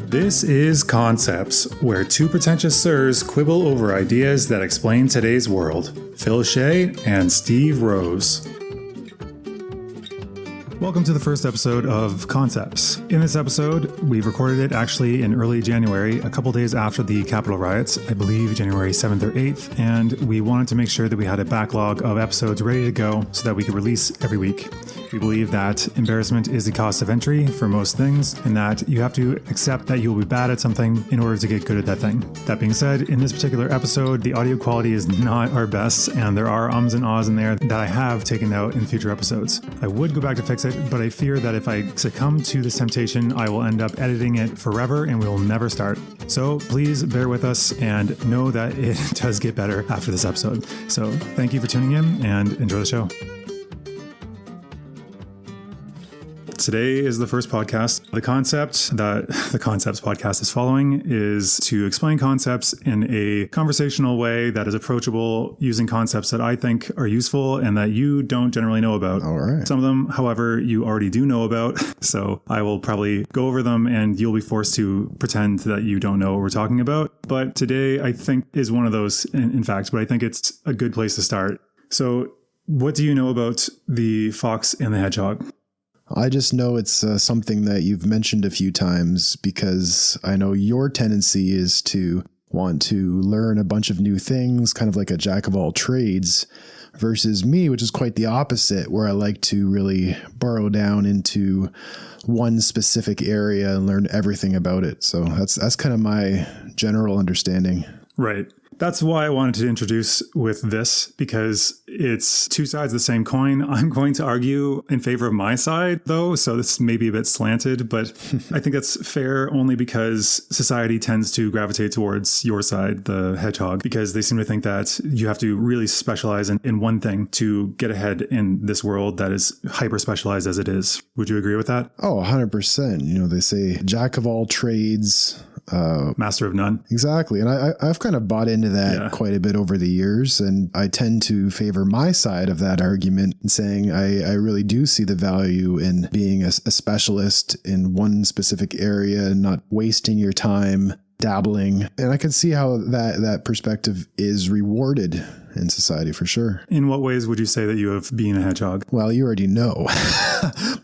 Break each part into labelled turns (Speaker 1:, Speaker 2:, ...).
Speaker 1: This is Concepts, where two pretentious sirs quibble over ideas that explain today's world. Phil Shea and Steve Rose. Welcome to the first episode of Concepts. In this episode, we've recorded it actually in early January, a couple days after the Capitol riots, I believe January 7th or 8th, and we wanted to make sure that we had a backlog of episodes ready to go so that we could release every week. We believe that embarrassment is the cost of entry for most things, and that you have to accept that you'll be bad at something in order to get good at that thing. That being said, in this particular episode, the audio quality is not our best, and there are ums and ahs in there that I have taken out in future episodes. I would go back to fix it, but I fear that if I succumb to this temptation, I will end up editing it forever and we will never start. So please bear with us and know that it does get better after this episode. So thank you for tuning in and enjoy the show. Today is the first podcast. The concept that the Concepts podcast is following is to explain concepts in a conversational way that is approachable, using concepts that I think are useful and that you don't generally know about.
Speaker 2: All right.
Speaker 1: Some of them, however, you already do know about. So I will probably go over them and you'll be forced to pretend that you don't know what we're talking about. But today I think is one of those, in fact, but I think it's a good place to start. So what do you know about the fox and the hedgehog?
Speaker 2: I just know it's something that you've mentioned a few times because I know your tendency is to want to learn a bunch of new things, kind of like a jack of all trades, versus me, which is quite the opposite, where I like to really burrow down into one specific area and learn everything about it. So that's kind of my general understanding.
Speaker 1: Right. That's why I wanted to introduce with this, because it's two sides of the same coin. I'm going to argue in favor of my side, though, so this may be a bit slanted, but I think that's fair only because society tends to gravitate towards your side, the hedgehog, because they seem to think that you have to really specialize in one thing to get ahead in this world that is hyper specialized as it is. Would you agree with that?
Speaker 2: Oh, 100%. You know, they say jack of all trades,
Speaker 1: master of none.
Speaker 2: Exactly. And I've kind of bought into that quite a bit over the years. And I tend to favor my side of that argument and saying I really do see the value in being a specialist in one specific area and not wasting your time dabbling. And I can see how that perspective is rewarded in society for sure. In
Speaker 1: what ways would you say that you have been a hedgehog?
Speaker 2: Well, you already know,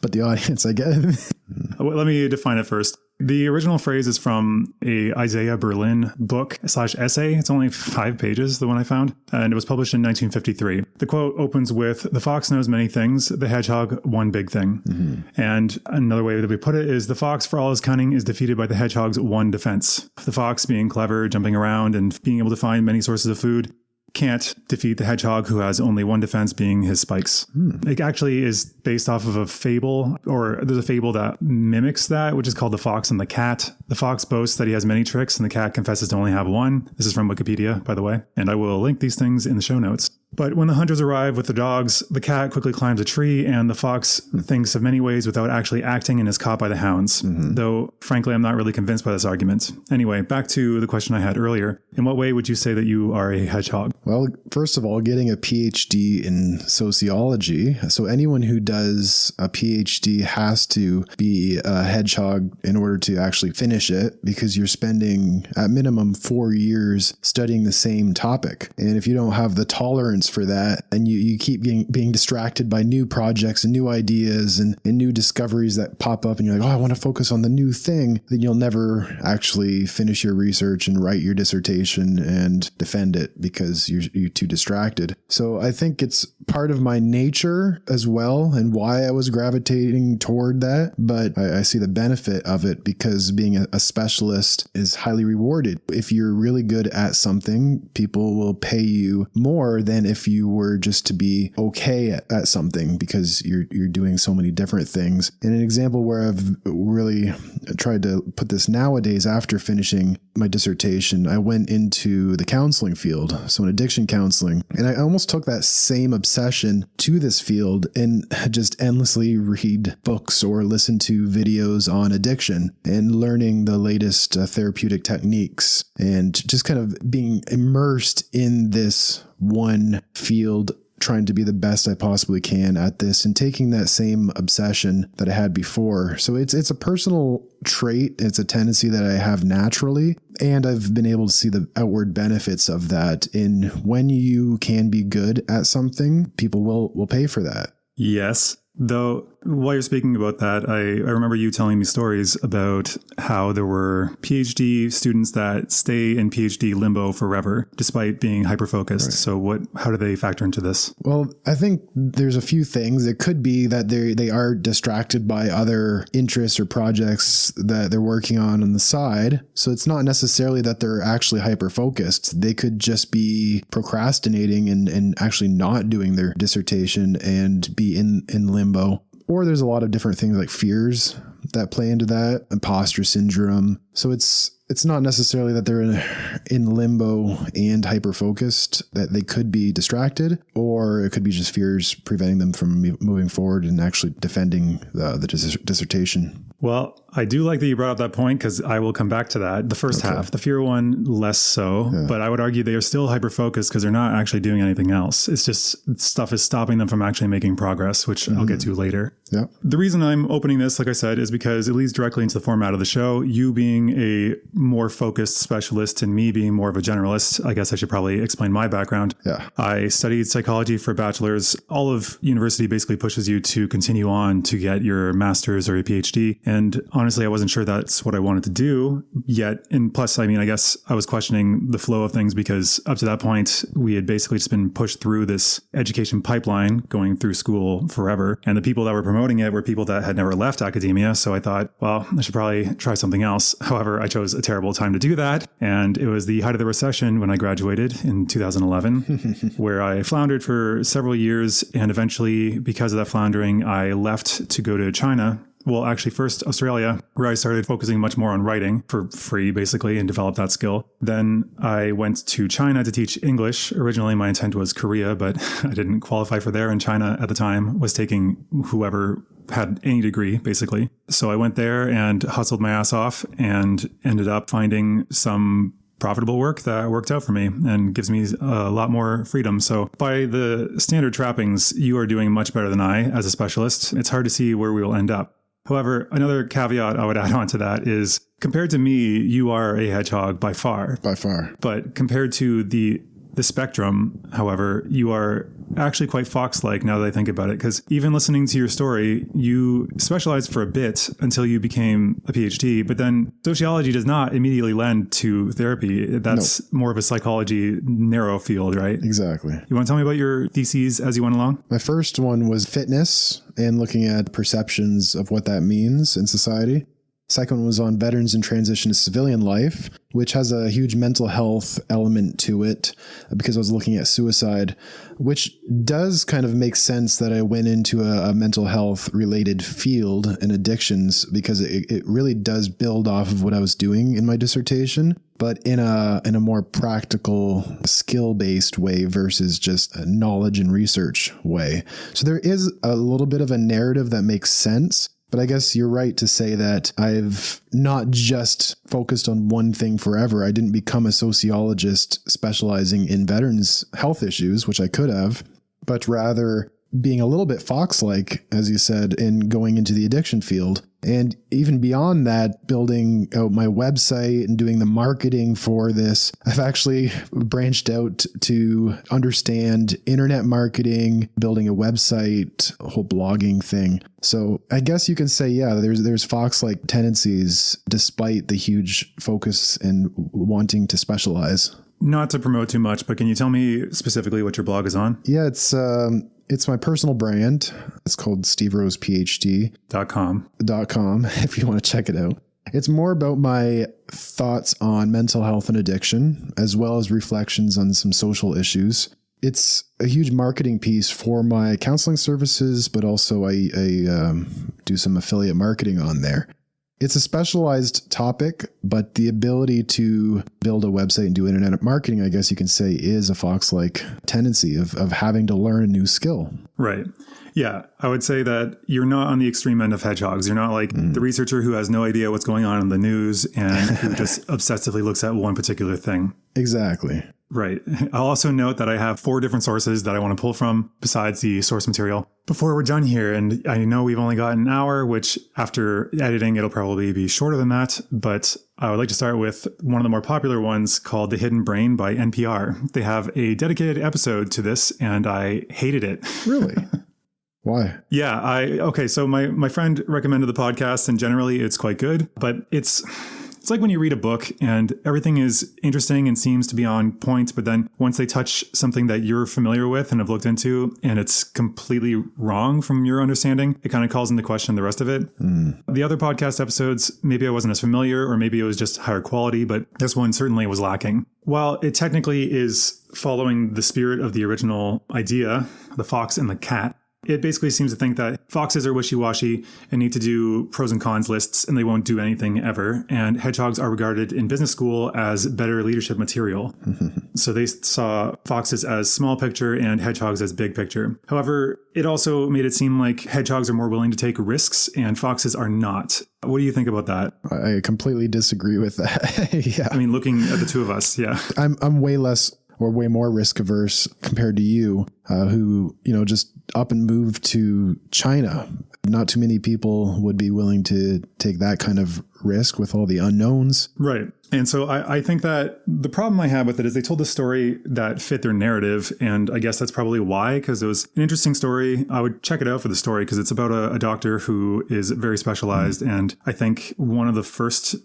Speaker 2: but the audience, I guess.
Speaker 1: Let me define it first. The original phrase is from a Isaiah Berlin book/essay. It's only 5 pages, the one I found, and it was published in 1953. The quote opens with, "The fox knows many things, the hedgehog one big thing." Mm-hmm. And another way that we put it is, the fox, for all his cunning, is defeated by the hedgehog's one defense. The fox, being clever, jumping around, and being able to find many sources of food, can't defeat the hedgehog, who has only one defense, being his spikes. It actually is based off of a fable, or there's a fable that mimics that, which is called The Fox and the Cat. The fox boasts that he has many tricks, and the cat confesses to only have one. This is from Wikipedia, by the way, and I will link these things in the show notes. But when the hunters arrive with the dogs, the cat quickly climbs a tree, and the fox thinks of many ways without actually acting and is caught by the hounds. Mm-hmm. Though, frankly, I'm not really convinced by this argument. Anyway, back to the question I had earlier. In what way would you say that you are a hedgehog?
Speaker 2: Well, first of all, getting a PhD in sociology. So anyone who does a PhD has to be a hedgehog in order to actually finish it, because you're spending at minimum 4 years studying the same topic. And if you don't have the tolerance for that, and you keep being distracted by new projects and new ideas and new discoveries that pop up, and you're like, oh, I want to focus on the new thing, then you'll never actually finish your research and write your dissertation and defend it because you're too distracted. So I think it's part of my nature as well, and why I was gravitating toward that. But I see the benefit of it because being a specialist is highly rewarded. If you're really good at something, people will pay you more than if you were just to be okay at something, because you're doing so many different things. And an example where I've really tried to put this nowadays, after finishing my dissertation, I went into the counseling field, so in addiction counseling, and I almost took that same obsession to this field and just endlessly read books or listen to videos on addiction and learning the latest therapeutic techniques, and just kind of being immersed in this one field trying to be the best I possibly can at this and taking that same obsession that I had before. So it's a personal trait. It's a tendency that I have naturally. And I've been able to see the outward benefits of that in when you can be good at something, people will pay for that.
Speaker 1: Yes. Though, while you're speaking about that, I remember you telling me stories about how there were PhD students that stay in PhD limbo forever, despite being hyper-focused. Right. So how do they factor into this?
Speaker 2: Well, I think there's a few things. It could be that they are distracted by other interests or projects that they're working on the side. So it's not necessarily that they're actually hyper-focused. They could just be procrastinating and actually not doing their dissertation and be in limbo. Or there's a lot of different things like fears that play into that, imposter syndrome. So it's not necessarily that they're in limbo and hyper-focused, that they could be distracted, or it could be just fears preventing them from moving forward and actually defending the dissertation.
Speaker 1: Well, I do like that you brought up that point because I will come back to that. The first half, the fear one, less so, but I would argue they are still hyper-focused because they're not actually doing anything else. It's just stuff is stopping them from actually making progress, which I'll get to later.
Speaker 2: Yeah.
Speaker 1: The reason I'm opening this, like I said, is because it leads directly into the format of the show. You being a more focused specialist and me being more of a generalist. I guess I should probably explain my background.
Speaker 2: Yeah.
Speaker 1: I studied psychology for a bachelor's. All of university basically pushes you to continue on to get your master's or your PhD. And honestly, I wasn't sure that's what I wanted to do yet. And plus, I mean, I guess I was questioning the flow of things because up to that point, we had basically just been pushed through this education pipeline going through school forever. And the people that were promoting it were people that had never left academia. So I thought, well, I should probably try something else. However, I chose a terrible time to do that. And it was the height of the recession when I graduated in 2011, where I floundered for several years. And eventually, because of that floundering, I left to go to China. Well, actually, first Australia, where I started focusing much more on writing for free, basically, and develop that skill. Then I went to China to teach English. Originally, my intent was Korea, but I didn't qualify for there. And China at the time was taking whoever had any degree, basically. So I went there and hustled my ass off and ended up finding some profitable work that worked out for me and gives me a lot more freedom. So by the standard trappings, you are doing much better than I as a specialist. It's hard to see where we will end up. However, another caveat I would add on to that is compared to me, you are a hedgehog by far.
Speaker 2: By far.
Speaker 1: But compared to the spectrum, however, you are actually quite fox-like now that I think about it, because even listening to your story, you specialized for a bit until you became a PhD, but then sociology does not immediately lend to therapy. That's more of a psychology narrow field, right?
Speaker 2: Exactly.
Speaker 1: You want to tell me about your theses as you went along?
Speaker 2: My first one was fitness and looking at perceptions of what that means in society. Second one was on veterans in transition to civilian life, which has a huge mental health element to it because I was looking at suicide, which does kind of make sense that I went into a mental health related field and addictions because it really does build off of what I was doing in my dissertation, but in a more practical, skill-based way versus just a knowledge and research way. So there is a little bit of a narrative that makes sense. But I guess you're right to say that I've not just focused on one thing forever. I didn't become a sociologist specializing in veterans' health issues, which I could have, but rather being a little bit fox-like, as you said, in going into the addiction field. And even beyond that, building out my website and doing the marketing for this, I've actually branched out to understand internet marketing, building a website, a whole blogging thing. So I guess you can say, yeah, there's fox-like tendencies despite the huge focus and wanting to specialize.
Speaker 1: Not to promote too much, but can you tell me specifically what your blog is on?
Speaker 2: Yeah, it's my personal brand. It's called steverosephd.com, if you want to check it out. It's more about my thoughts on mental health and addiction, as well as reflections on some social issues. It's a huge marketing piece for my counseling services, but also I do some affiliate marketing on there. It's a specialized topic, but the ability to build a website and do internet marketing, I guess you can say, is a fox-like tendency of having to learn a new skill.
Speaker 1: Right. Yeah, I would say that you're not on the extreme end of hedgehogs. You're not like the researcher who has no idea what's going on in the news and who just obsessively looks at one particular thing.
Speaker 2: Exactly.
Speaker 1: Right. I'll also note that I have 4 different sources that I want to pull from besides the source material before we're done here. And I know we've only got an hour, which after editing, it'll probably be shorter than that. But I would like to start with one of the more popular ones called The Hidden Brain by NPR. They have a dedicated episode to this, and I hated it.
Speaker 2: Really? Why?
Speaker 1: Yeah. So my friend recommended the podcast, and generally it's quite good, but it's like when you read a book and everything is interesting and seems to be on point, but then once they touch something that you're familiar with and have looked into and it's completely wrong from your understanding, it kind of calls into question the rest of it. The other podcast episodes, maybe I wasn't as familiar or maybe it was just higher quality, but this one certainly was lacking. While it technically is following the spirit of the original idea, the fox and the cat, it basically seems to think that foxes are wishy-washy and need to do pros and cons lists, and they won't do anything ever. And hedgehogs are regarded in business school as better leadership material. So they saw foxes as small picture and hedgehogs as big picture. However, it also made it seem like hedgehogs are more willing to take risks and foxes are not. What do you think about that?
Speaker 2: I completely disagree with that. Yeah.
Speaker 1: I mean, looking at the two of us, yeah.
Speaker 2: I'm way less or way more risk averse compared to you, who, just up and moved to China. Not too many people would be willing to take that kind of risk with all the unknowns.
Speaker 1: Right. And so I think that the problem I have with it is they told a story that fit their narrative. And I guess that's probably why, because it was an interesting story. I would check it out for the story because it's about a doctor who is very specialized. And I think one of the first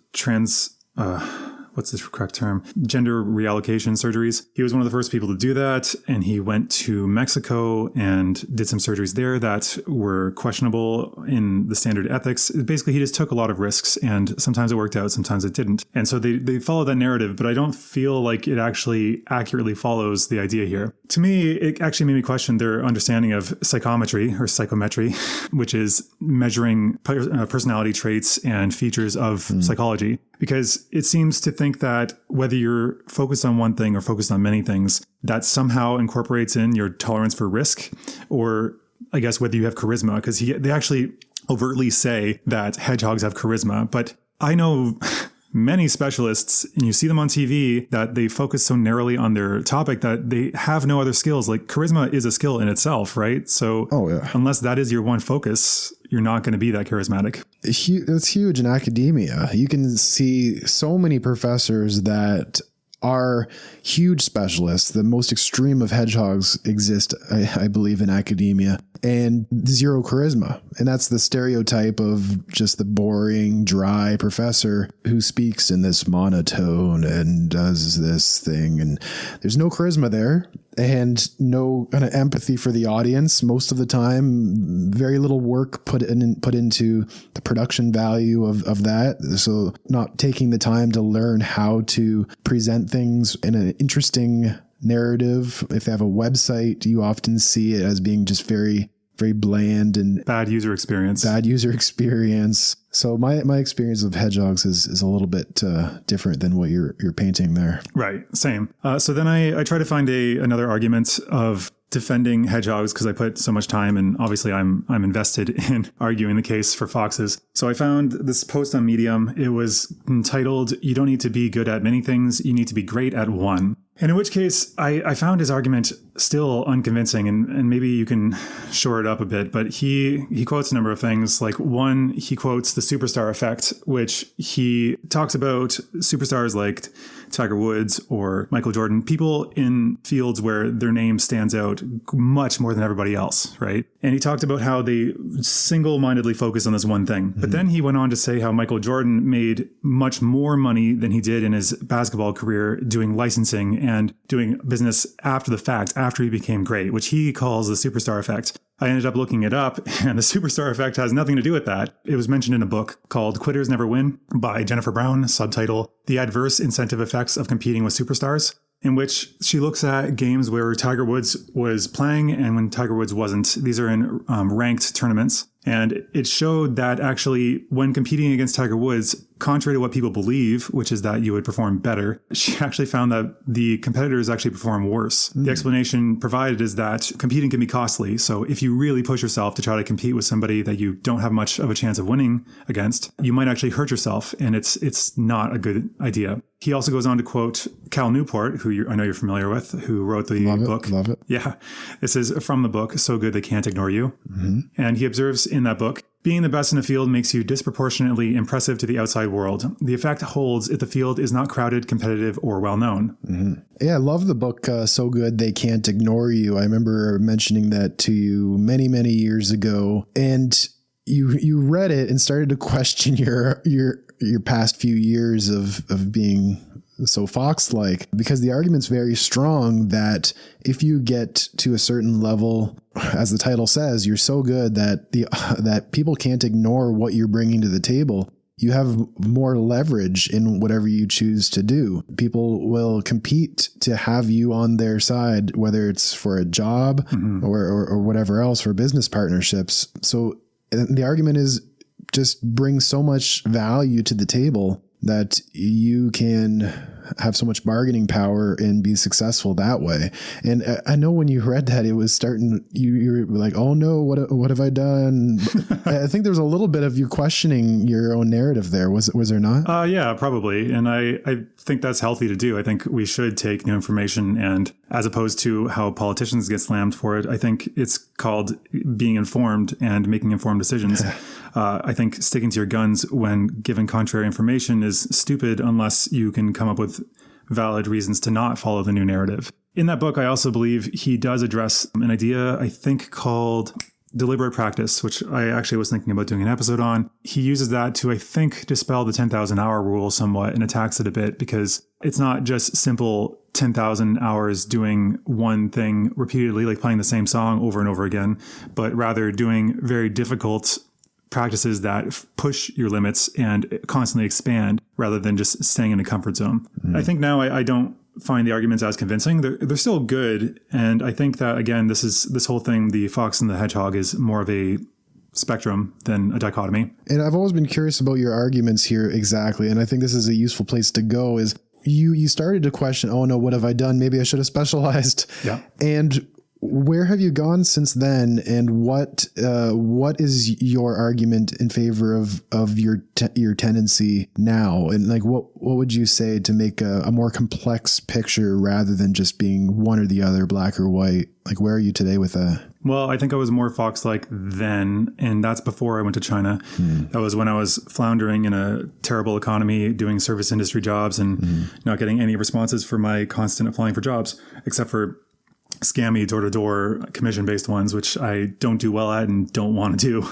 Speaker 1: what's the correct term? Gender reallocation surgeries. He was one of the first people to do that. And he went to Mexico and did some surgeries there that were questionable in the standard ethics. Basically, he just took a lot of risks and sometimes it worked out, sometimes it didn't. And so they follow that narrative, but I don't feel like it actually accurately follows the idea here. To me, it actually made me question their understanding of psychometry or psychometry, which is measuring personality traits and features of psychology. Because it seems to think that whether you're focused on one thing or focused on many things, that somehow incorporates in your tolerance for risk, or I guess whether you have charisma, because they actually overtly say that hedgehogs have charisma. But I know many specialists, and you see them on TV, that they focus so narrowly on their topic that they have no other skills. Like charisma is a skill in itself, right? So unless that is your one focus, you're not going to be that charismatic.
Speaker 2: It's huge in academia. You can see so many professors that are huge specialists. The most extreme of hedgehogs exist, I believe, in academia, and zero charisma. And that's the stereotype of just the boring, dry professor who speaks in this monotone and does this thing. And there's no charisma there and no kind of empathy for the audience. Most of the time, very little work put into the production value of that. So not taking the time to learn how to present things in an interesting narrative. If they have a website, you often see it as being just very, very bland and
Speaker 1: bad user experience. So my experience of hedgehogs is a little bit different than what you're painting there. Right. Same. So then I try to find another argument of defending hedgehogs because I put so much time and obviously I'm invested in arguing the case for foxes. So I found this post on Medium. It was entitled, "You don't need to be good at many things. You need to be great at one." And in which case, I found his argument still unconvincing, and maybe you can shore it up a bit. But he quotes a number of things. Like one, he quotes the superstar effect, which he talks about superstars like Tiger Woods or Michael Jordan, people in fields where their name stands out much more than everybody else, right? And he talked about how they single-mindedly focus on this one thing. Mm-hmm. But then he went on to say how Michael Jordan made much more money than he did in his basketball career doing licensing and doing business after the fact, after he became great, which he calls the superstar effect. I ended up looking it up, and the superstar effect has nothing to do with that. It was mentioned in a book called Quitters Never Win by Jennifer Brown, subtitle, The Adverse Incentive Effects of Competing with Superstars, in which she looks at games where Tiger Woods was playing and when Tiger Woods wasn't. These are in ranked tournaments. And it showed that actually when competing against Tiger Woods, contrary to what people believe, which is that you would perform better, she actually found that the competitors actually perform worse. The explanation provided is that competing can be costly. So if you really push yourself to try to compete with somebody that you don't have much of a chance of winning against, you might actually hurt yourself, and it's not a good idea. He also goes on to quote Cal Newport, who I know you're familiar with, who wrote the book.
Speaker 2: Love it.
Speaker 1: Yeah. This is from the book, So Good They Can't Ignore You. And he observes in that book, being the best in a field makes you disproportionately impressive to the outside world. The effect holds if the field is not crowded, competitive, or well-known.
Speaker 2: Yeah, I love the book, So Good They Can't Ignore You. I remember mentioning that to you many, many years ago. And you read it and started to question your past few years of being so Fox-like, because the argument's very strong that if you get to a certain level, as the title says, you're so good that people can't ignore what you're bringing to the table. You have more leverage in whatever you choose to do. People will compete to have you on their side, whether it's for a job or whatever else, for business partnerships. So the argument is just bring so much value to the table that you can have so much bargaining power and be successful that way. And I know when you read that, it was starting, you're like, oh no, what have I done? I think there was a little bit of you questioning your own narrative there. Was there not?
Speaker 1: Yeah, probably. And I think that's healthy to do. I think we should take new information, and as opposed to how politicians get slammed for it, I think it's called being informed and making informed decisions. I think sticking to your guns when given contrary information is stupid unless you can come up with valid reasons to not follow the new narrative. In that book, I also believe he does address an idea, I think, called deliberate practice, which I actually was thinking about doing an episode on. He uses that to, I think, dispel the 10,000 hour rule somewhat and attacks it a bit, because it's not just simple 10,000 hours doing one thing repeatedly, like playing the same song over and over again, but rather doing very difficult practices that push your limits and constantly expand rather than just staying in a comfort zone. I think now I don't find the arguments as convincing. They're still good. And I think that, again, this whole thing, the fox and the hedgehog, is more of a spectrum than a dichotomy.
Speaker 2: And I've always been curious about your arguments here exactly. And I think this is a useful place to go is you started to question, oh no, what have I done? Maybe I should have specialized.
Speaker 1: Yeah.
Speaker 2: And where have you gone since then, and what is your argument in favor of your tendency now, and like what would you say to make a more complex picture rather than just being one or the other, black or white? Like, where are you today with that?
Speaker 1: Well, I think I was more fox-like then, and that's before I went to China. That was when I was floundering in a terrible economy, doing service industry jobs and not getting any responses for my constant applying for jobs, except for scammy door-to-door commission-based ones, which I don't do well at and don't want to do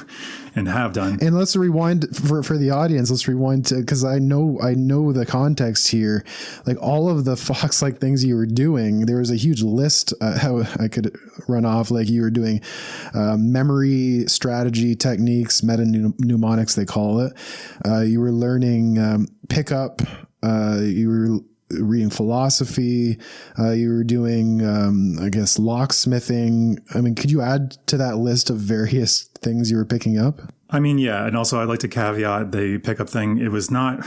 Speaker 1: and have done. And
Speaker 2: let's rewind for the audience. Let's rewind to, because I know the context here. Like all of the fox-like things you were doing, there was a huge list. How I could run off. Like you were doing memory strategy techniques, meta-mnemonics they call it. You were learning pickup. You were reading philosophy, you were doing, I guess, locksmithing. I mean, could you add to that list of various things you were picking up?
Speaker 1: I mean, yeah. And also I'd like to caveat the pickup thing. It was not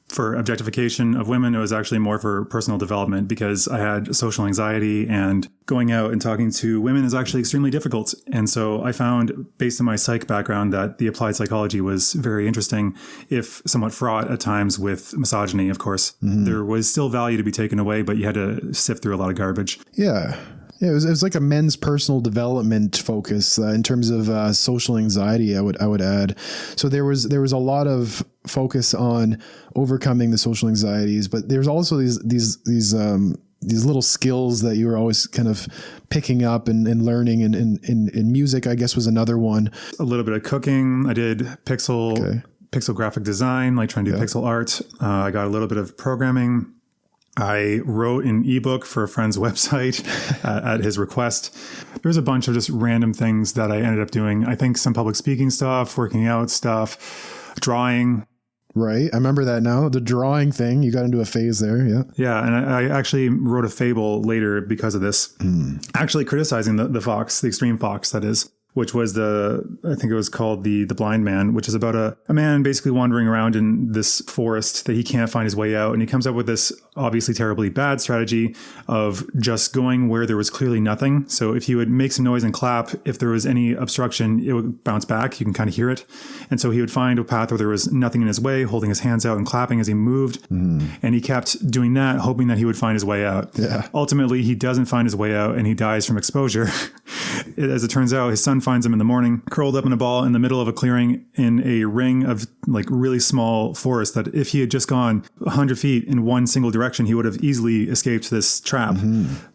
Speaker 1: for objectification of women. It was actually more for personal development, because I had social anxiety, and going out and talking to women is actually extremely difficult. And so I found, based on my psych background, that the applied psychology was very interesting, if somewhat fraught at times with misogyny, of course. There was still value to be taken away, but you had to sift through a lot of garbage.
Speaker 2: Yeah. Yeah, it was like a men's personal development focus in terms of social anxiety. I would add. So there was a lot of focus on overcoming the social anxieties, but there's also these little skills that you were always kind of picking up and learning. And music, I guess, was another one.
Speaker 1: A little bit of cooking. I did pixel graphic design, like trying to do pixel art. I got a little bit of programming. I wrote an ebook for a friend's website at his request. There's a bunch of just random things that I ended up doing. I think some public speaking stuff, working out stuff, drawing.
Speaker 2: Right. I remember that now. The drawing thing, you got into a phase there. Yeah.
Speaker 1: Yeah. And I actually wrote a fable later because of this, actually criticizing the fox, the extreme fox, that is. which was I think it was called The Blind Man, which is about a man basically wandering around in this forest that he can't find his way out. And he comes up with this obviously terribly bad strategy of just going where there was clearly nothing. So if he would make some noise and clap, if there was any obstruction, it would bounce back. You can kind of hear it. And so he would find a path where there was nothing in his way, holding his hands out and clapping as he moved. And he kept doing that, hoping that he would find his way out.
Speaker 2: Yeah.
Speaker 1: Ultimately, he doesn't find his way out and he dies from exposure. As it turns out, his son finds him in the morning, curled up in a ball in the middle of a clearing in a ring of like really small forest that if he had just gone 100 feet in one single direction, he would have easily escaped this trap.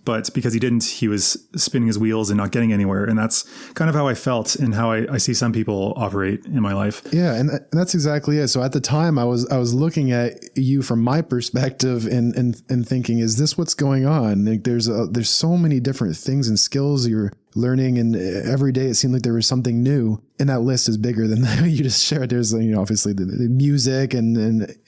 Speaker 1: But because he didn't, he was spinning his wheels and not getting anywhere. And that's kind of how I felt and how I see some people operate in my life.
Speaker 2: Yeah. And that's exactly it. So at the time I was looking at you from my perspective and thinking, is this what's going on? Like there's so many different things and skills you're learning, and every day it seemed like there was something new. And that list is bigger than you just shared. There's, obviously the music and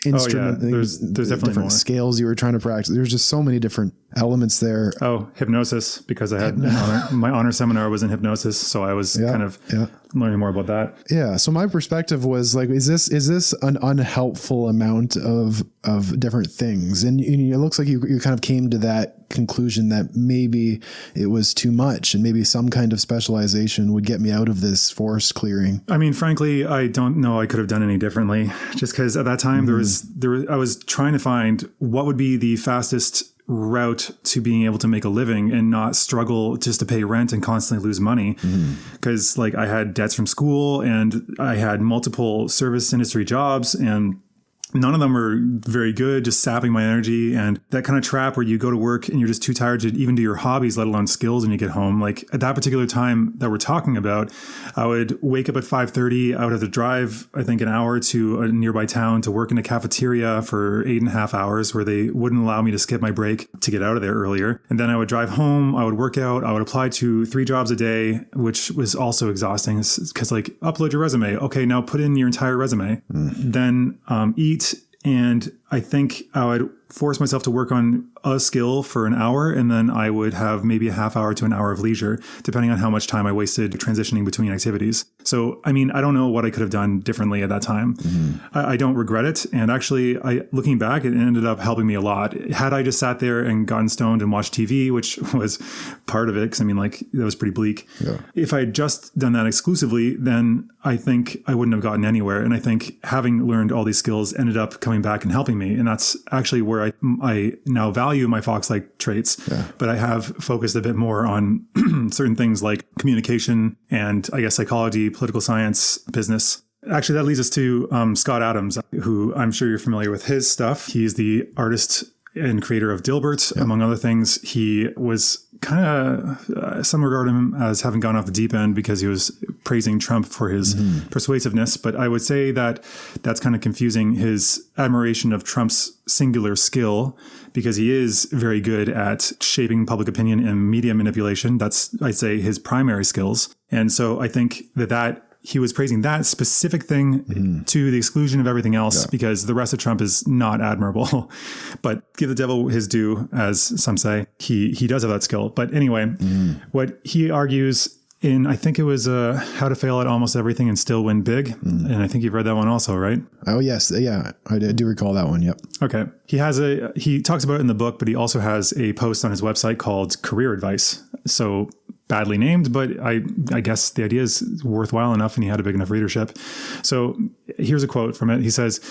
Speaker 2: instrument.
Speaker 1: Oh, yeah. There's definitely
Speaker 2: different
Speaker 1: more
Speaker 2: scales you were trying to practice. There's just so many different elements there.
Speaker 1: Oh, hypnosis, because I had my honor seminar was in hypnosis. So I was kind of learning more about that.
Speaker 2: Yeah. So my perspective was like, is this an unhelpful amount of different things? And it looks like you kind of came to that conclusion that maybe it was too much and maybe some kind of specialization would get me out of this forest clearing.
Speaker 1: I mean, frankly, I don't know I could have done any differently, just because at that time I was trying to find what would be the fastest route to being able to make a living and not struggle just to pay rent and constantly lose money. Because like I had debts from school and I had multiple service industry jobs, and none of them were very good, just sapping my energy. And that kind of trap where you go to work and you're just too tired to even do your hobbies, let alone skills when you get home. Like at that particular time that we're talking about, I would wake up at 5:30. I would have to drive, I think, an hour to a nearby town to work in a cafeteria for 8.5 hours where they wouldn't allow me to skip my break to get out of there earlier. And then I would drive home, I would work out, I would apply to 3 jobs a day, which was also exhausting because like upload your resume. Okay, now put in your entire resume. Then eat. And I think I would force myself to work on a skill for an hour, and then I would have maybe a half hour to an hour of leisure, depending on how much time I wasted transitioning between activities. So, I mean, I don't know what I could have done differently at that time. I don't regret it. And actually, looking back, it ended up helping me a lot. Had I just sat there and gotten stoned and watched TV, which was part of it, because I mean, like, that was pretty bleak. Yeah. If I had just done that exclusively, then I think I wouldn't have gotten anywhere. And I think having learned all these skills ended up coming back and helping me. And that's actually where I now value my fox-like traits, but I have focused a bit more on certain things like communication and I guess psychology, political science, business. Actually, that leads us to Scott Adams, who I'm sure you're familiar with his stuff. He's the artist and creator of Dilbert, among other things. He was kind of, some regard him as having gone off the deep end because he was praising Trump for his persuasiveness. But I would say that that's kind of confusing his admiration of Trump's singular skill, because he is very good at shaping public opinion and media manipulation. That's, I'd say, his primary skills. And so I think that he was praising that specific thing to the exclusion of everything else, because the rest of Trump is not admirable. But give the devil his due, as some say. He does have that skill. But anyway, what he argues in, I think it was How to Fail at Almost Everything and Still Win Big. And I think you've read that one also, right? Oh, yes. Yeah, I do recall that one. Yep. Okay. He talks about it in the book, but he also has a post on his website called Career Advice. So badly named, but I guess the idea is worthwhile enough and he had a big enough readership. So here's a quote from it. He says,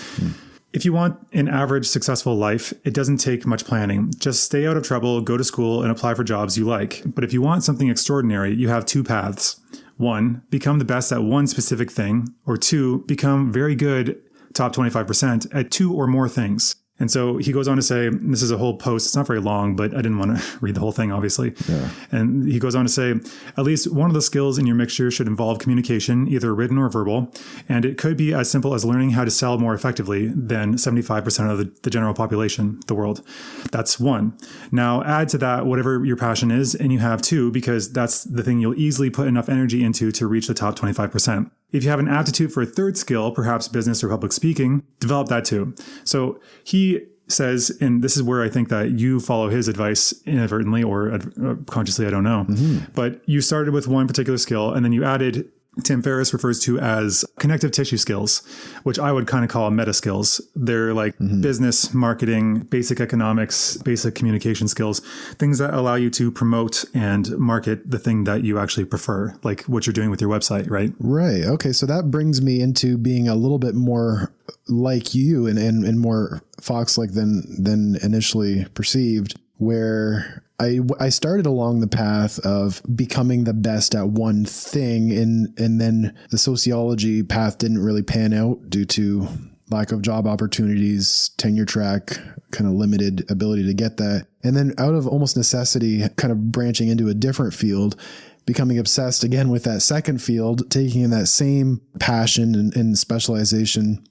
Speaker 1: "If you want an average successful life, it doesn't take much planning. Just stay out of trouble, go to school, and apply for jobs you like. But if you want something extraordinary, you have 2 paths. 1, become the best at one specific thing, or 2, become very good, top 25%, at 2 or more things." And so he goes on to say, and this is a whole post, it's not very long, but I didn't want to read the whole thing, obviously. Yeah. And he goes on to say, "At least one of the skills in your mixture should involve communication, either written or verbal. And it could be as simple as learning how to sell more effectively than 75% of the general population, the world. That's 1. Now add to that whatever your passion is, and you have 2, because that's the thing you'll easily put enough energy into to reach the top 25%. If you have an aptitude for a 3rd skill, perhaps business or public speaking, develop that too." So he says, and this is where I think that you follow his advice inadvertently or consciously, I don't know, but you started with one particular skill and then you added, Tim Ferriss refers to as connective tissue skills, which I would kind of call meta skills. They're like business, marketing, basic economics, basic communication skills, things that allow you to promote and market the thing that you actually prefer, like what you're doing with your website, right?
Speaker 2: Right. Okay. So that brings me into being a little bit more like you and more Fox-like than initially perceived, where I started along the path of becoming the best at one thing, and then the sociology path didn't really pan out due to lack of job opportunities, tenure track, kind of limited ability to get that. And then out of almost necessity, kind of branching into a different field, becoming obsessed again with that second field, taking in that same passion and specialization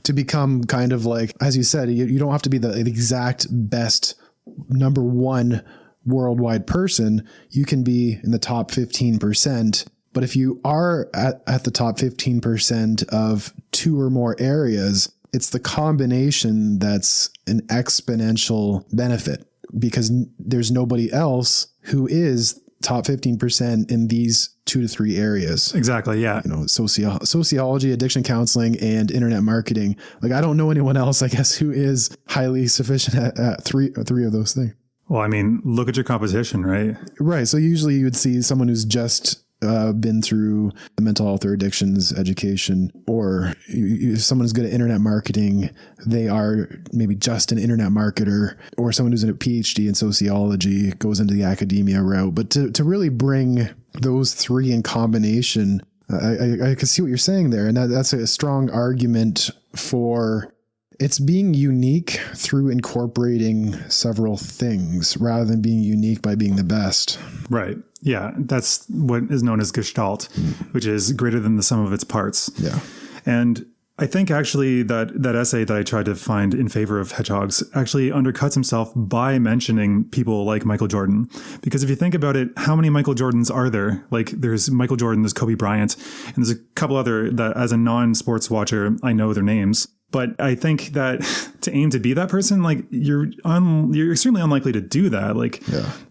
Speaker 2: to become kind of like, as you said, you don't have to be the exact best number one worldwide person. You can be in the top 15%. But if you are at the top 15% of two or more areas, it's the combination that's an exponential benefit, because there's nobody else who is top 15% in these 2 to 3 areas.
Speaker 1: Exactly. Yeah.
Speaker 2: Sociology, addiction counseling, and internet marketing. Like, I don't know anyone else, I guess, who is highly sufficient at three of those things.
Speaker 1: Well, I mean, look at your competition, right?
Speaker 2: Right. So usually you would see someone who's just been through the mental health or addictions education, or if someone is good at internet marketing, they are maybe just an internet marketer, or someone who's in a PhD in sociology goes into the academia route. But to really bring those three in combination, I can see what you're saying there. And that's a strong argument for it's being unique through incorporating several things rather than being unique by being the best.
Speaker 1: Right. Yeah. That's what is known as Gestalt, which is greater than the sum of its parts.
Speaker 2: Yeah.
Speaker 1: And I think actually that essay that I tried to find in favor of hedgehogs actually undercuts himself by mentioning people like Michael Jordan. Because if you think about it, how many Michael Jordans are there? Like, there's Michael Jordan, there's Kobe Bryant, and there's a couple other that as a non-sports watcher, I know their names. But I think that to aim to be that person, like you're extremely unlikely to do that. Like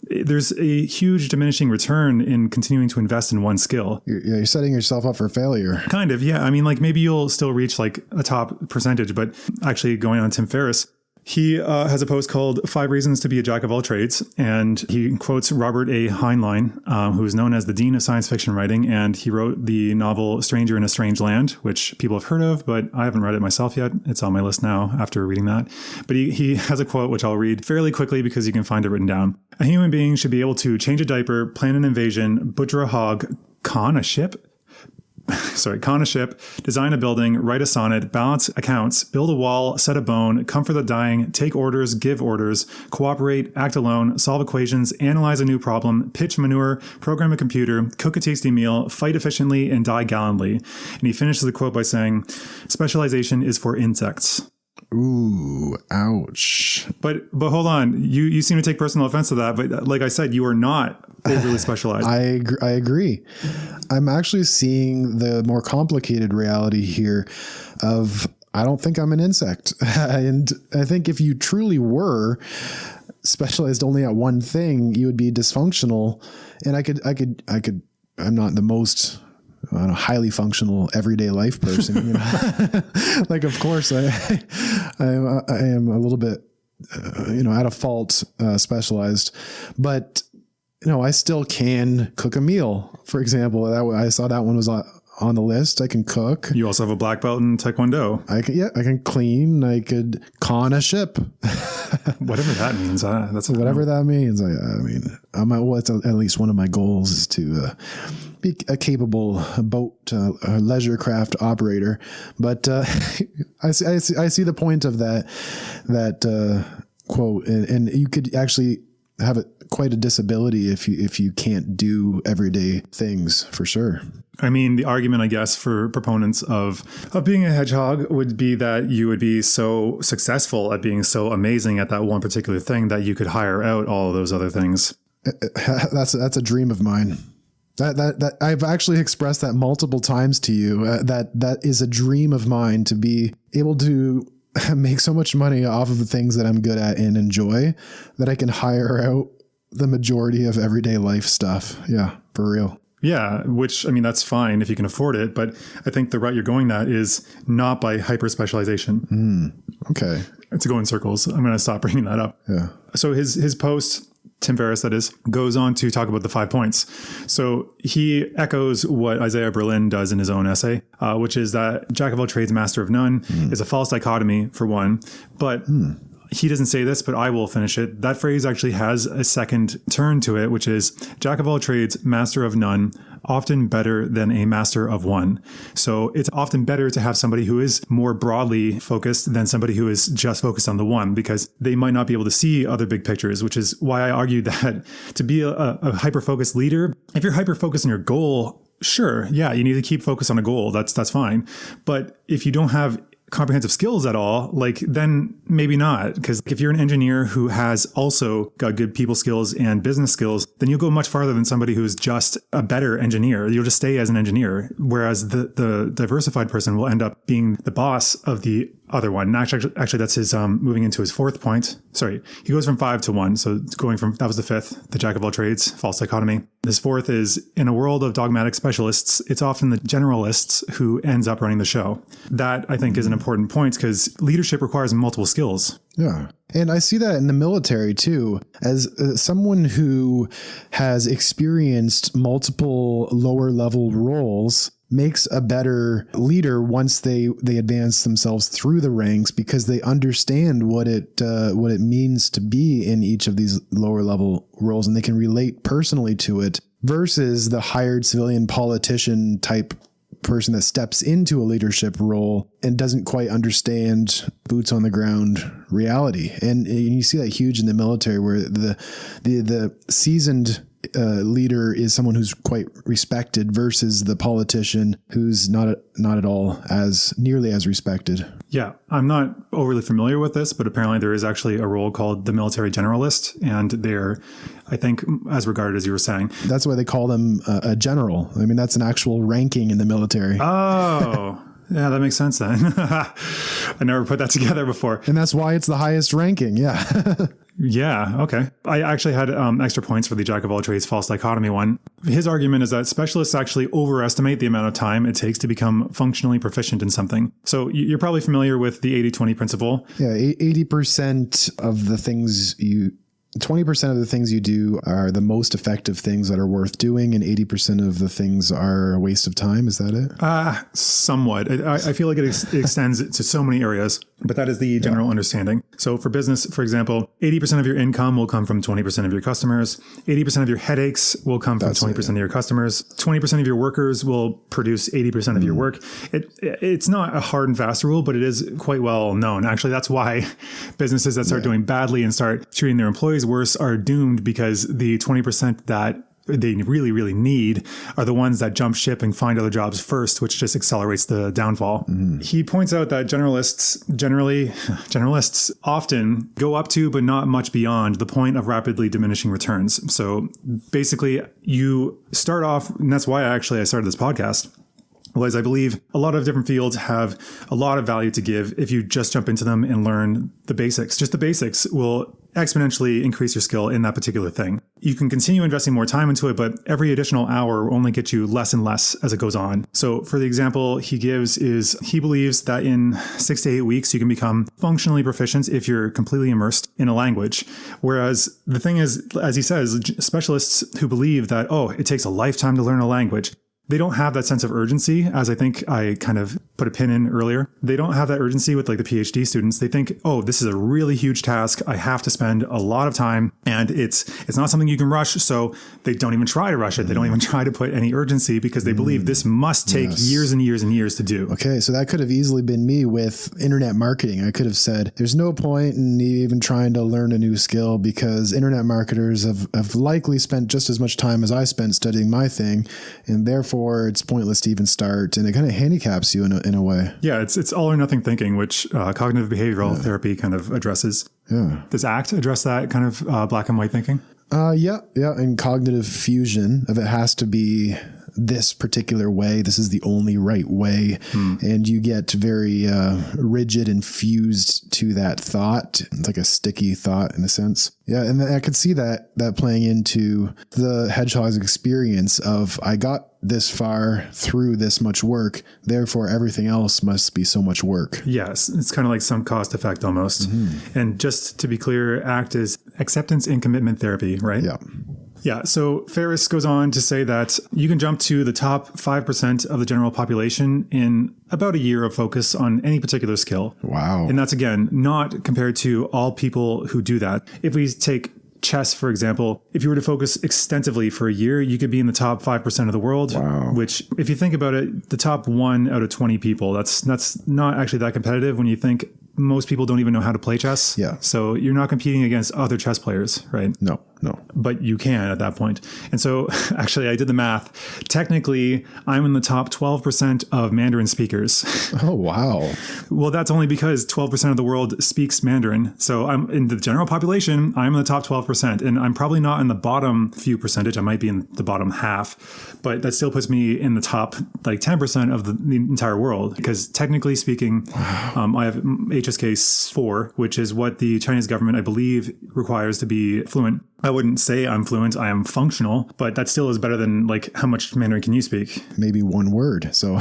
Speaker 1: there's a huge diminishing return in continuing to invest in one skill.
Speaker 2: You're setting yourself up for failure.
Speaker 1: Kind of. Yeah. I mean, like maybe you'll still reach like a top percentage, but actually going on Tim Ferriss, he has a post called 5 Reasons to be a Jack of All Trades. And he quotes Robert A. Heinlein, who is known as the Dean of Science Fiction Writing. And he wrote the novel Stranger in a Strange Land, which people have heard of, but I haven't read it myself yet. It's on my list now after reading that. But he has a quote, which I'll read fairly quickly because you can find it written down. A human being should be able to change a diaper, plan an invasion, butcher a hog, con a ship, design a building, write a sonnet, balance accounts, build a wall, set a bone, comfort the dying, take orders, give orders, cooperate, act alone, solve equations, analyze a new problem, pitch manure, program a computer, cook a tasty meal, fight efficiently, and die gallantly. And he finishes the quote by saying, specialization is for insects.
Speaker 2: Ooh, ouch.
Speaker 1: But hold on. You seem to take personal offense to that. But like I said, you are not overly specialized.
Speaker 2: I agree. I'm actually seeing the more complicated reality here of I don't think I'm an insect. And I think if you truly were specialized only at one thing, you would be dysfunctional. And I'm not the most highly functional everyday life person, you know. Like, of course I am a little bit, at a fault, specialized, but I still can cook a meal. For example, I saw that one was on the list. I can cook.
Speaker 1: You also have a black belt in Taekwondo.
Speaker 2: I can clean. I could con a ship.
Speaker 1: Whatever that means. That's
Speaker 2: whatever that means. It's at least one of my goals is to be a capable boat leisure craft operator. But I see the point of that quote, and you could actually have quite a disability if you can't do everyday things, for sure.
Speaker 1: I mean, the argument, I guess, for proponents of being a hedgehog would be that you would be so successful at being so amazing at that one particular thing that you could hire out all of those other things.
Speaker 2: That's a dream of mine. That I've actually expressed that multiple times to you. That is a dream of mine, to be able to make so much money off of the things that I'm good at and enjoy that I can hire out the majority of everyday life stuff. Yeah, for real.
Speaker 1: Yeah, which, I mean, that's fine if you can afford it. But I think the route you're going at is not by hyper specialization.
Speaker 2: Okay.
Speaker 1: To go in circles. I'm going to stop bringing that up.
Speaker 2: Yeah.
Speaker 1: So his post, Tim Ferriss, that is, goes on to talk about the 5 points. So he echoes what Isaiah Berlin does in his own essay, which is that jack of all trades, master of none is a false dichotomy, for one. But he doesn't say this, but I will finish it. That phrase actually has a second turn to it, which is jack of all trades, master of none, often better than a master of one. So it's often better to have somebody who is more broadly focused than somebody who is just focused on the one, because they might not be able to see other big pictures, which is why I argued that to be a hyper-focused leader, if you're hyper-focused on your goal, sure, yeah, you need to keep focused on a goal. That's fine. But if you don't have comprehensive skills at all, like, then maybe not. Because if you're an engineer who has also got good people skills and business skills, then you'll go much farther than somebody who's just a better engineer. You'll just stay as an engineer. Whereas the diversified person will end up being the boss of the other one. And actually, that's his moving into his 4th point. Sorry, he goes from 5 to 1. So going from, that was the 5th, the jack of all trades, false dichotomy. This 4th is, in a world of dogmatic specialists, it's often the generalists who ends up running the show. That, I think, is an important point, because leadership requires multiple skills.
Speaker 2: Yeah. And I see that in the military too, as someone who has experienced multiple lower level roles makes a better leader once they advance themselves through the ranks, because they understand what it means to be in each of these lower level roles, and they can relate personally to it, versus the hired civilian politician type person that steps into a leadership role and doesn't quite understand boots on the ground reality. And you see that huge in the military, where the seasoned leader is someone who's quite respected versus the politician who's not at all as nearly as respected.
Speaker 1: Yeah, I'm not overly familiar with this, but apparently there is actually a role called the military generalist, and they're, I think, as regarded as you were saying.
Speaker 2: That's why they call them a general. I mean, that's an actual ranking in the military.
Speaker 1: Oh, yeah, that makes sense then. I never put that together before.
Speaker 2: And that's why it's the highest ranking. Yeah.
Speaker 1: Yeah. Okay. I actually had extra points for the jack of all trades, false dichotomy one. His argument is that specialists actually overestimate the amount of time it takes to become functionally proficient in something. So you're probably familiar with the 80-20 principle.
Speaker 2: Yeah. 80% of the things 20% of the things you do are the most effective things that are worth doing, and 80% of the things are a waste of time. Is that it?
Speaker 1: Somewhat. I feel like it extends to so many areas, but that is the general understanding. So for business, for example, 80% of your income will come from 20% of your customers. 80% of your headaches will come from 20% of your customers. 20% of your workers will produce 80% of your work. It's not a hard and fast rule, but it is quite well known. Actually, that's why businesses that start doing badly and start treating their employees worse are doomed, because the 20% that they really, really need are the ones that jump ship and find other jobs first, which just accelerates the downfall. He points out that generalists often go up to, but not much beyond, the point of rapidly diminishing returns. So basically, you start off, and that's why I started this podcast, was I believe a lot of different fields have a lot of value to give if you just jump into them and learn the basics. Just the basics will exponentially increase your skill in that particular thing. You can continue investing more time into it, but every additional hour will only get you less and less as it goes on. So for the example he gives is, he believes that in 6 to 8 weeks, you can become functionally proficient if you're completely immersed in a language. Whereas the thing is, as he says, specialists who believe that, it takes a lifetime to learn a language, they don't have that sense of urgency, as I think I kind of put a pin in earlier. They don't have that urgency with like the PhD students. They think, this is a really huge task. I have to spend a lot of time, and it's not something you can rush. So they don't even try to rush it. They don't even try to put any urgency, because they believe this must take years and years and years to do.
Speaker 2: Okay. So that could have easily been me with internet marketing. I could have said, there's no point in even trying to learn a new skill, because internet marketers have likely spent just as much time as I spent studying my thing, and therefore it's pointless to even start, and it kind of handicaps you in a way.
Speaker 1: Yeah, it's all or nothing thinking, which cognitive behavioral therapy kind of addresses. Yeah. Does ACT address that kind of black and white thinking?
Speaker 2: Yeah. And cognitive fusion of it has to be this particular way. This is the only right way. And you get very rigid and fused to that thought. It's like a sticky thought in a sense. Yeah. And I could see that playing into the Hedgehog's experience of, I got this far through this much work, therefore everything else must be so much work.
Speaker 1: Yes, it's kind of like some cost effect almost. And just to be clear, ACT is acceptance and commitment therapy, right?
Speaker 2: Yeah.
Speaker 1: Yeah. So Ferris goes on to say that you can jump to the top 5% of the general population in about a year of focus on any particular skill.
Speaker 2: Wow.
Speaker 1: And that's, again, not compared to all people who do that. If we take chess, for example, if you were to focus extensively for a year, you could be in the top 5% of the world, which, if you think about it, the top 1 out of 20 people, that's not actually that competitive when you think most people don't even know how to play chess.
Speaker 2: Yeah.
Speaker 1: So you're not competing against other chess players, right?
Speaker 2: No.
Speaker 1: But you can at that point. And so actually I did the math. Technically, I'm in the top 12% of Mandarin speakers.
Speaker 2: Oh, wow.
Speaker 1: Well, that's only because 12% of the world speaks Mandarin. So I'm in the general population, I'm in the top 12%. And I'm probably not in the bottom few percentage. I might be in the bottom half. But that still puts me in the top like 10% of the entire world. Because technically speaking, I have HSK 4, which is what the Chinese government, I believe, requires to be fluent. I wouldn't say I'm fluent. I am functional, but that still is better than like how much Mandarin can you speak?
Speaker 2: Maybe one word. So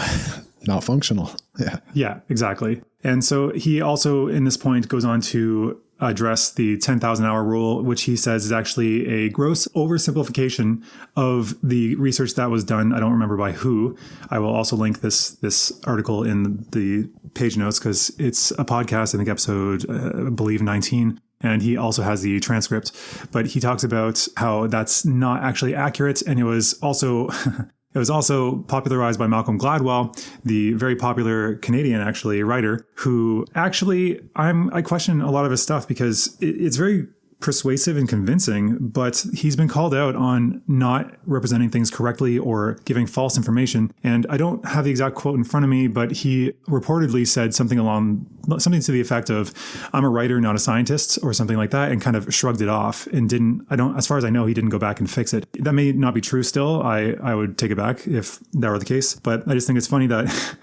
Speaker 2: not functional. Yeah.
Speaker 1: Yeah, exactly. And so he also in this point goes on to address the 10,000 hour rule, which he says is actually a gross oversimplification of the research that was done. I don't remember by who. I will also link this article in the page notes because it's a podcast, I think episode, I believe 19. And he also has the transcript, but he talks about how that's not actually accurate. And it was also popularized by Malcolm Gladwell, the very popular Canadian, actually, writer, who actually I question a lot of his stuff because it's very persuasive and convincing, but he's been called out on not representing things correctly or giving false information. And I don't have the exact quote in front of me, but he reportedly said something to the effect of, I'm a writer, not a scientist, or something like that, and kind of shrugged it off and as far as I know, he didn't go back and fix it. That may not be true still. I would take it back if that were the case, but I just think it's funny that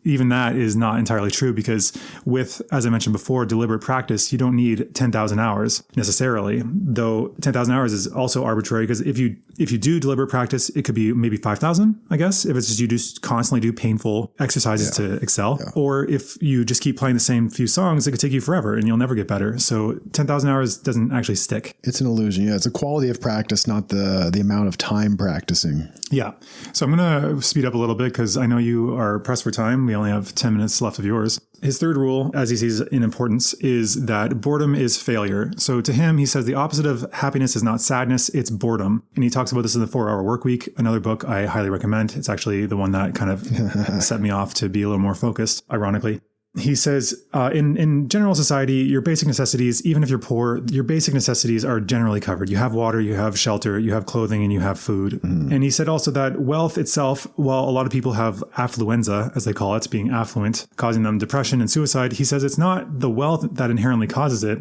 Speaker 1: even that is not entirely true because with, as I mentioned before, deliberate practice, you don't need 10,000 hours necessarily, though 10,000 hours is also arbitrary because if you do deliberate practice, it could be maybe 5,000, I guess, if it's just you just constantly do painful exercises to excel. Yeah. Or if you just keep playing the same few songs, it could take you forever and you'll never get better. So 10,000 hours doesn't actually stick.
Speaker 2: It's an illusion. Yeah, it's a quality of practice, not the amount of time practicing.
Speaker 1: Yeah. So I'm going to speed up a little bit because I know you are pressed for time. We only have 10 minutes left of yours. His third rule, as he sees in importance, is that boredom is failure. So to him, he says the opposite of happiness is not sadness, it's boredom. And he talks about this in the 4 Hour Workweek, another book I highly recommend. It's actually the one that kind of set me off to be a little more focused, ironically. He says, in general society, your basic necessities, even if you're poor, your basic necessities are generally covered. You have water, you have shelter, you have clothing, and you have food. Mm. And he said also that wealth itself, while a lot of people have affluenza, as they call it, being affluent, causing them depression and suicide, he says it's not the wealth that inherently causes it.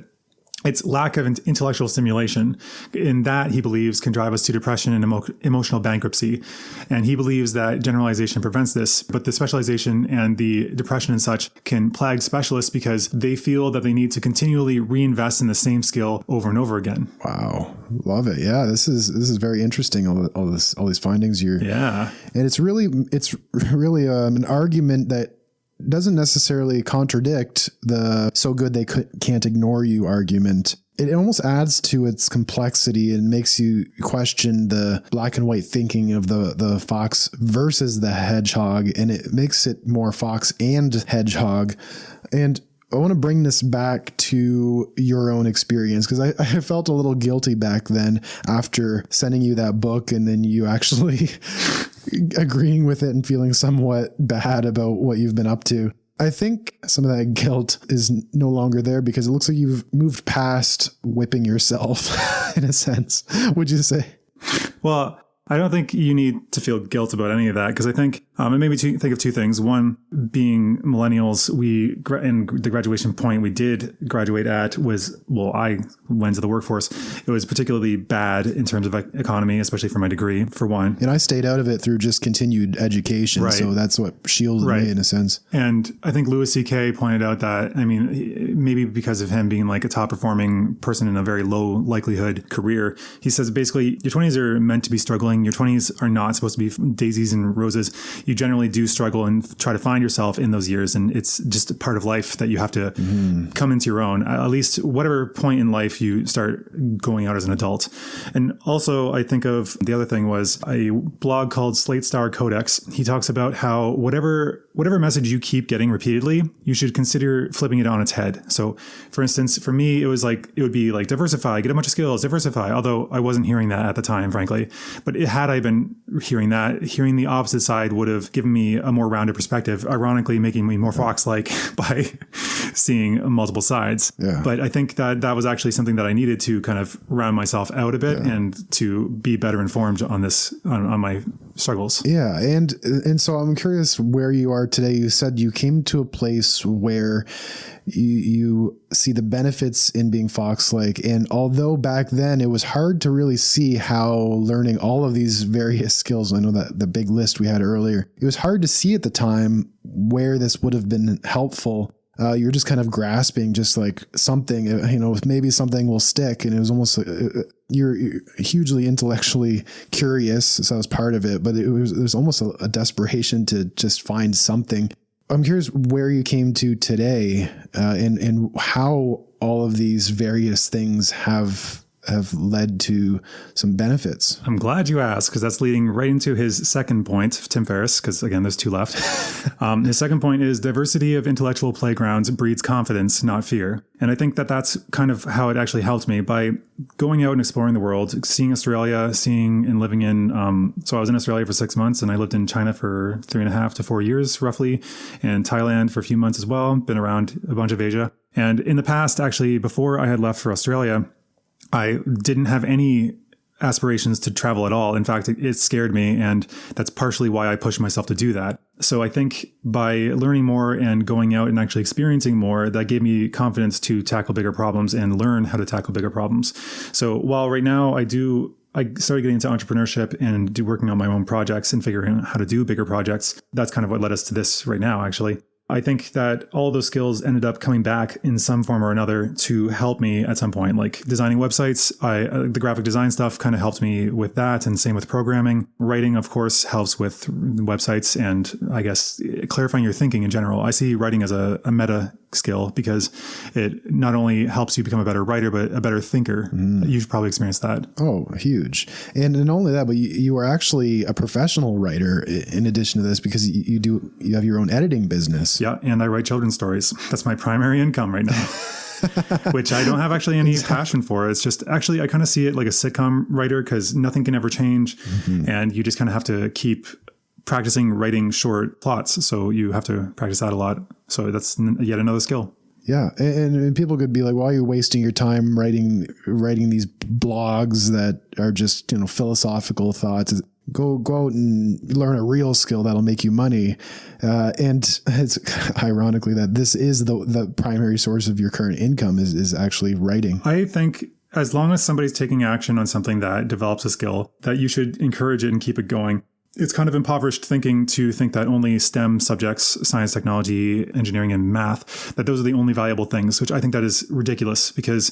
Speaker 1: It's lack of intellectual stimulation. In that, he believes, can drive us to depression and emotional bankruptcy. And he believes that generalization prevents this. But the specialization and the depression and such can plague specialists because they feel that they need to continually reinvest in the same skill over and over again.
Speaker 2: Wow. Love it. Yeah, this is very interesting, all these findings here.
Speaker 1: Yeah.
Speaker 2: And it's really an argument that doesn't necessarily contradict the so good they can't ignore you argument. It almost adds to its complexity and makes you question the black and white thinking of the fox versus the hedgehog. And it makes it more fox and hedgehog. And I want to bring this back to your own experience because I felt a little guilty back then after sending you that book and then you actually agreeing with it and feeling somewhat bad about what you've been up to. I think some of that guilt is no longer there because it looks like you've moved past whipping yourself in a sense. Would you say?
Speaker 1: Well, I don't think you need to feel guilt about any of that because I think It made me think of two things. One, being millennials, and the graduation point we did graduate at was, I went to the workforce. It was particularly bad in terms of economy, especially for my degree, for one.
Speaker 2: And I stayed out of it through just continued education. Right. So that's what shielded me in a sense.
Speaker 1: And I think Louis C.K. pointed out that, maybe because of him being like a top performing person in a very low likelihood career, he says basically your 20s are meant to be struggling. Your 20s are not supposed to be daisies and roses. You generally do struggle and try to find yourself in those years. And it's just a part of life that you have to come into your own, at least whatever point in life you start going out as an adult. And also I think of the other thing was a blog called Slate Star Codex. He talks about how whatever message you keep getting repeatedly, you should consider flipping it on its head. So for instance, for me, it would be like diversify, get a bunch of skills, diversify. Although I wasn't hearing that at the time, frankly, but had I been hearing that, hearing the opposite side would have given me a more rounded perspective, ironically making me more Fox-like by seeing multiple sides. Yeah. But I think that was actually something that I needed to kind of round myself out a bit and to be better informed on my struggles.
Speaker 2: Yeah. And so I'm curious where you are today. You said you came to a place where you see the benefits in being Fox-like. And although back then it was hard to really see how learning all of these various skills, I know that the big list we had earlier, it was hard to see at the time where this would have been helpful. You're just kind of grasping just like something, maybe something will stick. And it was almost you're hugely intellectually curious. So that was part of it, but there's almost a desperation to just find something. I'm curious where you came to today, and how all of these various things have led to some benefits.
Speaker 1: I'm glad you asked, because that's leading right into his second point, Tim Ferriss, because again, there's two left. His second point is diversity of intellectual playgrounds breeds confidence, not fear. And I think that's kind of how it actually helped me by going out and exploring the world, seeing Australia, seeing and living in, so I was in Australia for 6 months, and I lived in China for 3.5 to 4 years roughly, and Thailand for a few months as well, been around a bunch of Asia. And in the past, actually, before I had left for Australia, I didn't have any aspirations to travel at all. In fact, it scared me, and that's partially why I pushed myself to do that. So I think by learning more and going out and actually experiencing more, that gave me confidence to tackle bigger problems and learn how to tackle bigger problems. So while right now I started getting into entrepreneurship and working on my own projects and figuring out how to do bigger projects, that's kind of what led us to this right now, actually. I think that all those skills ended up coming back in some form or another to help me at some point, like designing websites. The graphic design stuff kind of helped me with that, and same with programming. Writing, of course, helps with websites and I guess clarifying your thinking in general. I see writing as a meta skill because it not only helps you become a better writer, but a better thinker. You've probably experienced that.
Speaker 2: Oh, huge. And not only that, but you are actually a professional writer in addition to this, because you have your own editing business.
Speaker 1: Yeah. And I write children's stories. That's my primary income right now. Which I don't have actually any passion for. It's just actually, I kind of see it like a sitcom writer, because nothing can ever change. And you just kind of have to keep practicing writing short plots. So you have to practice that a lot. So that's yet another skill.
Speaker 2: Yeah. And people could be like, why are you wasting your time writing these blogs that are just, philosophical thoughts? Go out and learn a real skill that'll make you money. And it's ironically that this is the primary source of your current income is actually writing.
Speaker 1: I think as long as somebody's taking action on something that develops a skill, that you should encourage it and keep it going. It's kind of impoverished thinking to think that only STEM subjects, science, technology, engineering, and math, that those are the only valuable things, which I think that is ridiculous, because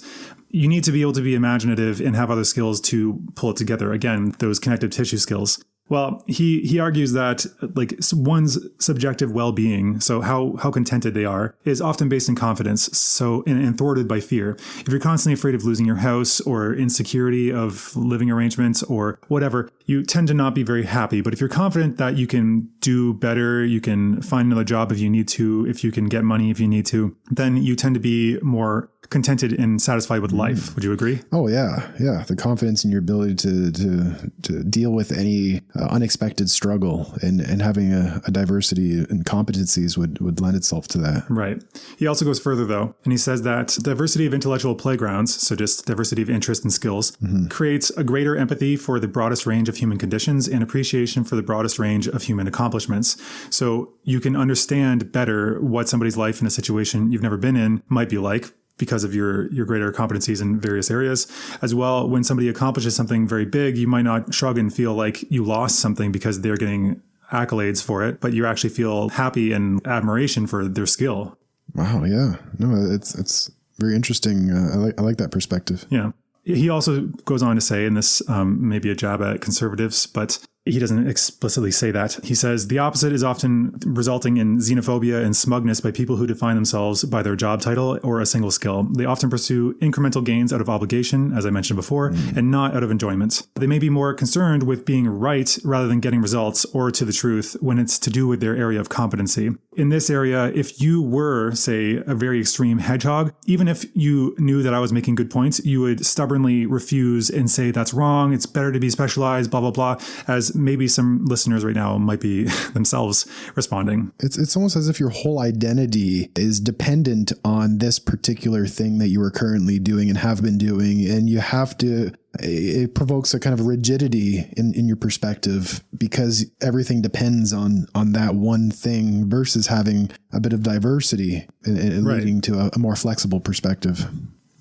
Speaker 1: you need to be able to be imaginative and have other skills to pull it together. Again, those connective tissue skills. Well, he argues that like one's subjective well-being, so how contented they are, is often based in confidence, so and thwarted by fear. If you're constantly afraid of losing your house or insecurity of living arrangements or whatever, you tend to not be very happy. But if you're confident that you can do better, you can find another job if you need to, if you can get money if you need to, then you tend to be more contented and satisfied with life. Would you agree?
Speaker 2: Oh yeah. Yeah. The confidence in your ability to deal with any unexpected struggle, and having a diversity in competencies would lend itself to that.
Speaker 1: Right. He also goes further, though, and he says that diversity of intellectual playgrounds, so just diversity of interest and skills, creates a greater empathy for the broadest range of human conditions and appreciation for the broadest range of human accomplishments. So you can understand better what somebody's life in a situation you've never been in might be like, because of your greater competencies in various areas. As well, when somebody accomplishes something very big, you might not shrug and feel like you lost something because they're getting accolades for it, but you actually feel happy and admiration for their skill.
Speaker 2: Wow. Yeah. No, it's very interesting. I like that perspective.
Speaker 1: Yeah. He also goes on to say, and this may be a jab at conservatives, but he doesn't explicitly say that. He says the opposite is often resulting in xenophobia and smugness by people who define themselves by their job title or a single skill. They often pursue incremental gains out of obligation, as I mentioned before, and not out of enjoyment. They may be more concerned with being right rather than getting results or to the truth when it's to do with their area of competency. In this area, if you were, say, a very extreme hedgehog, even if you knew that I was making good points, you would stubbornly refuse and say that's wrong, it's better to be specialized, blah, blah, blah, as maybe some listeners right now might be themselves responding.
Speaker 2: It's almost as if your whole identity is dependent on this particular thing that you are currently doing and have been doing. And you have to, it provokes a kind of rigidity in your perspective because everything depends on that one thing versus having a bit of diversity and
Speaker 1: Right.
Speaker 2: leading to a more flexible perspective.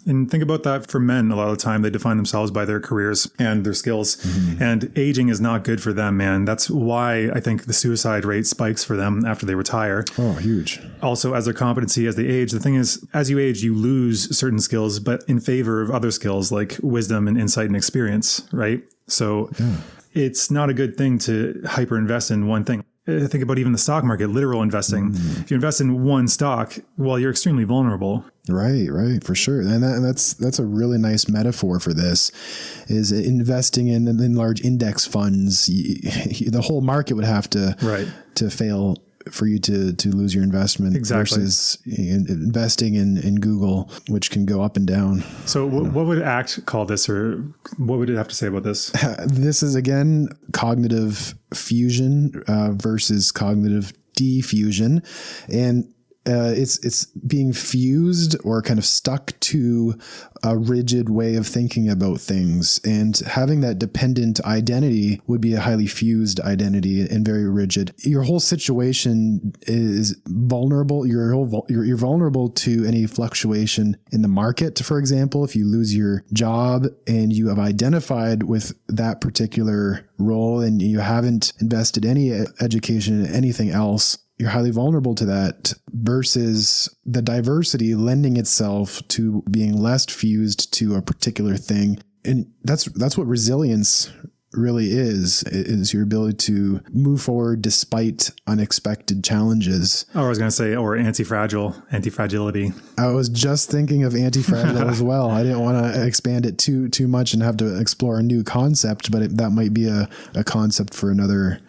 Speaker 1: And think about that for men. A lot of the time, they define themselves by their careers and their skills. And aging is not good for them, man. That's why I think the suicide rate spikes for them after they retire.
Speaker 2: Oh, huge.
Speaker 1: Also, as their competency, as they age, the thing is, as you age, you lose certain skills, but in favor of other skills like wisdom and insight and experience, right? So it's not a good thing to hyper invest in one thing. Think about even the stock market, literal investing. If you invest in one stock, well, you're extremely vulnerable.
Speaker 2: Right, for sure. And that's a really nice metaphor for this, is investing in large index funds. The whole market would have to fail for you to lose your investment.
Speaker 1: Exactly.
Speaker 2: Versus investing in Google, which can go up and down.
Speaker 1: So what would ACT call this, or what would it have to say about this?
Speaker 2: This is, again, cognitive fusion versus cognitive diffusion. And it's being fused or kind of stuck to a rigid way of thinking about things, and having that dependent identity would be a highly fused identity and very rigid. Your whole situation is vulnerable. You're vulnerable to any fluctuation in the market. For example, if you lose your job and you have identified with that particular role and you haven't invested any education in anything else, you're highly vulnerable to that, versus the diversity lending itself to being less fused to a particular thing. And that's what resilience really is your ability to move forward despite unexpected challenges.
Speaker 1: Oh, I was going to say, or anti-fragility.
Speaker 2: I was just thinking of anti-fragile as well. I didn't want to expand it too much and have to explore a new concept, but that might be a concept for another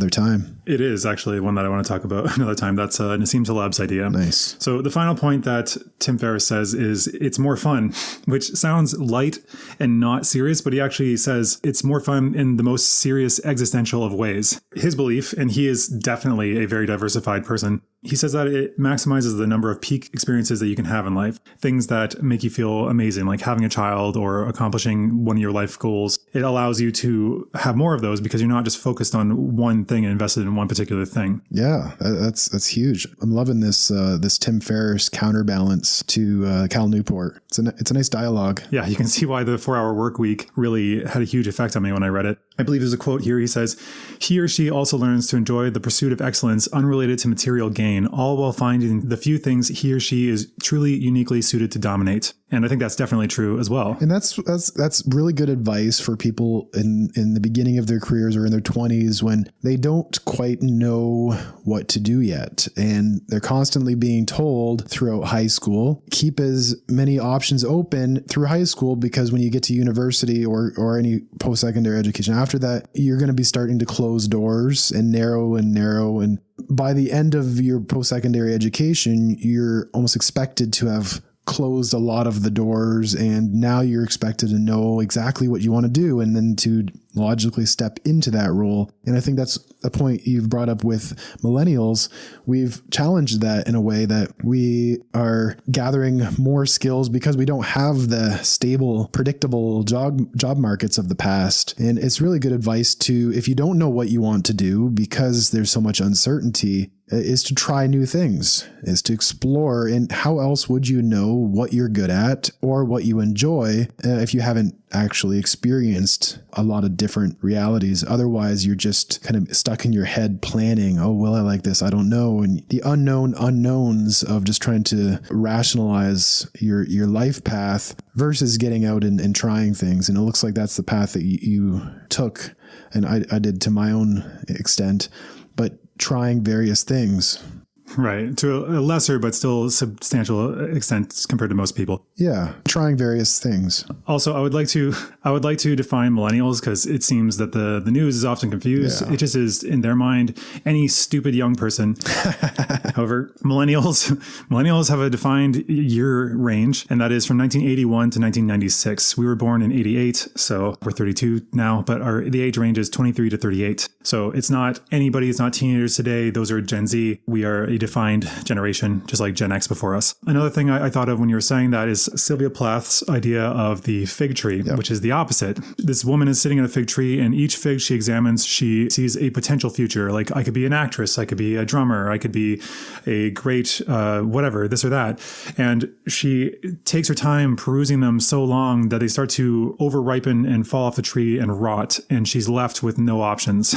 Speaker 2: time.
Speaker 1: It is actually one that I want to talk about another time. That's Nassim Taleb's idea.
Speaker 2: Nice.
Speaker 1: So the final point that Tim Ferriss says is it's more fun, which sounds light and not serious, but he actually says it's more fun in the most serious existential of ways. His belief, and he is definitely a very diversified person, he says that it maximizes the number of peak experiences that you can have in life. Things that make you feel amazing, like having a child or accomplishing one of your life goals. It allows you to have more of those because you're not just focused on one thing and invested in one particular thing.
Speaker 2: Yeah, that's huge. I'm loving this Tim Ferriss counterbalance to Cal Newport. It's a nice dialogue.
Speaker 1: Yeah, you can see why the 4-hour work week really had a huge effect on me when I read it. I believe there's a quote here. He says, he or she also learns to enjoy the pursuit of excellence unrelated to material gain, all while finding the few things he or she is truly uniquely suited to dominate. And I think that's definitely true as well.
Speaker 2: And that's really good advice for people in the beginning of their careers or in their 20s when they don't quite know what to do yet. And they're constantly being told throughout high school, keep as many options open through high school, because when you get to university or any post-secondary education after that, you're going to be starting to close doors and narrow. And by the end of your post-secondary education, you're almost expected to have closed a lot of the doors, and now you're expected to know exactly what you want to do and then to logically step into that role. And I think that's a point you've brought up with millennials. We've challenged that in a way that we are gathering more skills because we don't have the stable, predictable job markets of the past. And it's really good advice to, if you don't know what you want to do because there's so much uncertainty, is to try new things, is to explore. And how else would you know what you're good at or what you enjoy if you haven't actually experienced a lot of different realities? Otherwise, you're just kind of stuck in your head planning, oh, will I like this? I don't know. And the unknown unknowns of just trying to rationalize your life path versus getting out and trying things. And it looks like that's the path that you took. And I did to my own extent, but trying various things.
Speaker 1: Right. To a lesser but still substantial extent compared to most people.
Speaker 2: Yeah. Trying various things.
Speaker 1: Also, I would like to define millennials because it seems that the news is often confused. Yeah. It just is, in their mind, any stupid young person. However, millennials have a defined year range, and that is from 1981 to 1996. We were born in 88, so we're 32 now, but the age range is 23 to 38. So it's not anybody, it's not teenagers today. Those are Gen Z. We are a defined generation, just like Gen X before us. Another thing I thought of when you were saying that is Sylvia Plath's idea of the fig tree, which is the opposite. This woman is sitting in a fig tree, and each fig she examines, she sees a potential future. Like, I could be an actress, I could be a drummer, I could be a great whatever, this or that. And she takes her time perusing them so long that they start to over-ripen and fall off the tree and rot, and she's left with no options.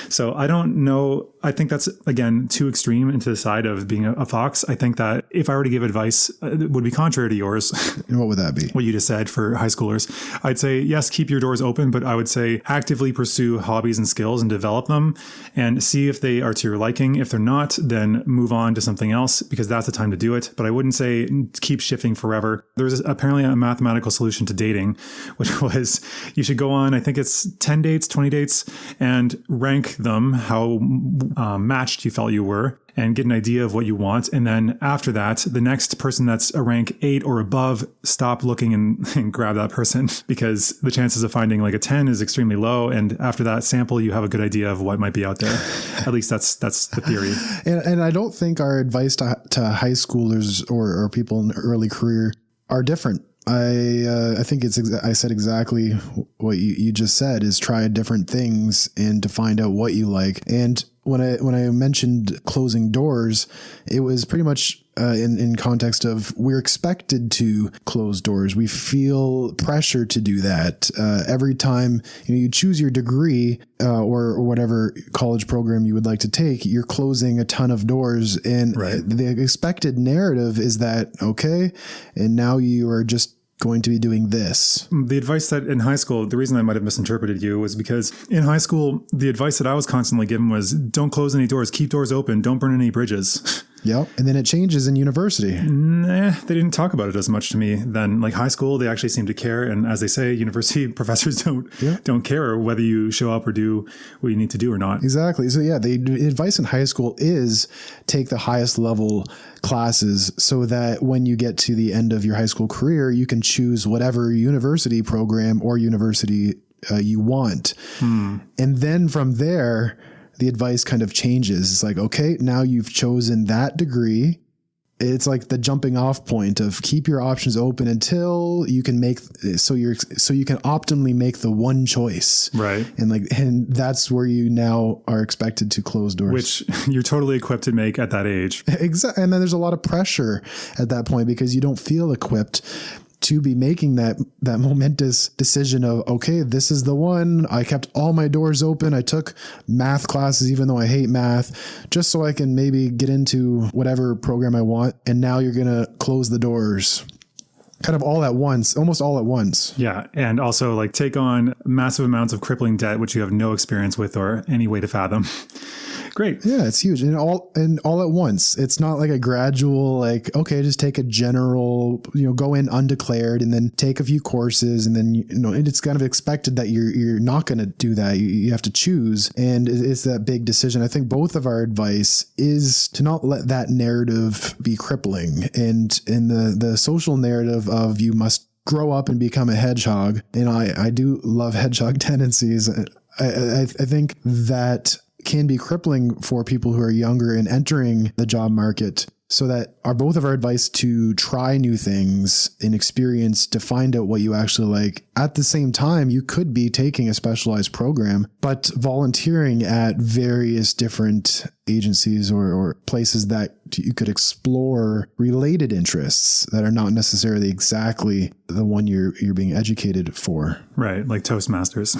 Speaker 1: So I don't know. I think that's, again, too extreme into the side of being a fox. I think that if I were to give advice, it would be contrary to yours.
Speaker 2: And what would that be?
Speaker 1: What you just said for high schoolers. I'd say, yes, keep your doors open, but I would say actively pursue hobbies and skills and develop them and see if they are to your liking. If they're not, then move on to something else, because that's the time to do it. But I wouldn't say keep shifting forever. There's apparently a mathematical solution to dating, which was you should go on, I think it's 10 dates, 20 dates, and rank them how matched you felt you were, and get an idea of what you want. And then after that, the next person that's a rank 8 or above, stop looking and grab that person, because the chances of finding like a 10 is extremely low. And after that sample, you have a good idea of what might be out there. At least that's the theory.
Speaker 2: And I don't think our advice to high schoolers or people in early career are different. I think I said exactly what you just said, is try different things and to find out what you like. And when I mentioned closing doors, it was pretty much in context of we're expected to close doors. We feel pressure to do that every time you choose your degree or whatever college program you would like to take. You're closing a ton of doors, and the expected narrative is that okay, and now you are just going to be doing this.
Speaker 1: The advice that in high school, the reason I might have misinterpreted you was because in high school, the advice that I was constantly given was don't close any doors, keep doors open, don't burn any bridges.
Speaker 2: Yep. And then it changes in university.
Speaker 1: Nah, they didn't talk about it as much to me then. Like high school, they actually seem to care. And as they say, university professors don't care whether you show up or do what you need to do or not.
Speaker 2: Exactly. So yeah, the advice in high school is take the highest level classes so that when you get to the end of your high school career, you can choose whatever university program or university you want. And then from there, the advice kind of changes. It's like, okay, now you've chosen that degree. It's like the jumping off point of keep your options open until you can so you can optimally make the one choice.
Speaker 1: Right.
Speaker 2: And that's where you now are expected to close doors,
Speaker 1: which you're totally equipped to make at that age.
Speaker 2: Exactly. And then there's a lot of pressure at that point because you don't feel equipped to be making that momentous decision of, okay, this is the one. I kept all my doors open. I took math classes, even though I hate math, just so I can maybe get into whatever program I want. And now you're going to close the doors kind of all at once, almost all at once.
Speaker 1: Yeah. And also like take on massive amounts of crippling debt, which you have no experience with or any way to fathom. Great.
Speaker 2: Yeah, it's huge. And all at once. It's not like a gradual, like, okay, just take a general, go in undeclared and then take a few courses. And then, it's kind of expected that you're not going to do that. You have to choose. And it's that big decision. I think both of our advice is to not let that narrative be crippling. And in the social narrative of you must grow up and become a hedgehog. And I do love hedgehog tendencies. I think that can be crippling for people who are younger and entering the job market. So that both of our advice to try new things and experience to find out what you actually like. At the same time, you could be taking a specialized program, but volunteering at various different agencies or places that you could explore related interests that are not necessarily exactly the one you're being educated for.
Speaker 1: Right. Like Toastmasters.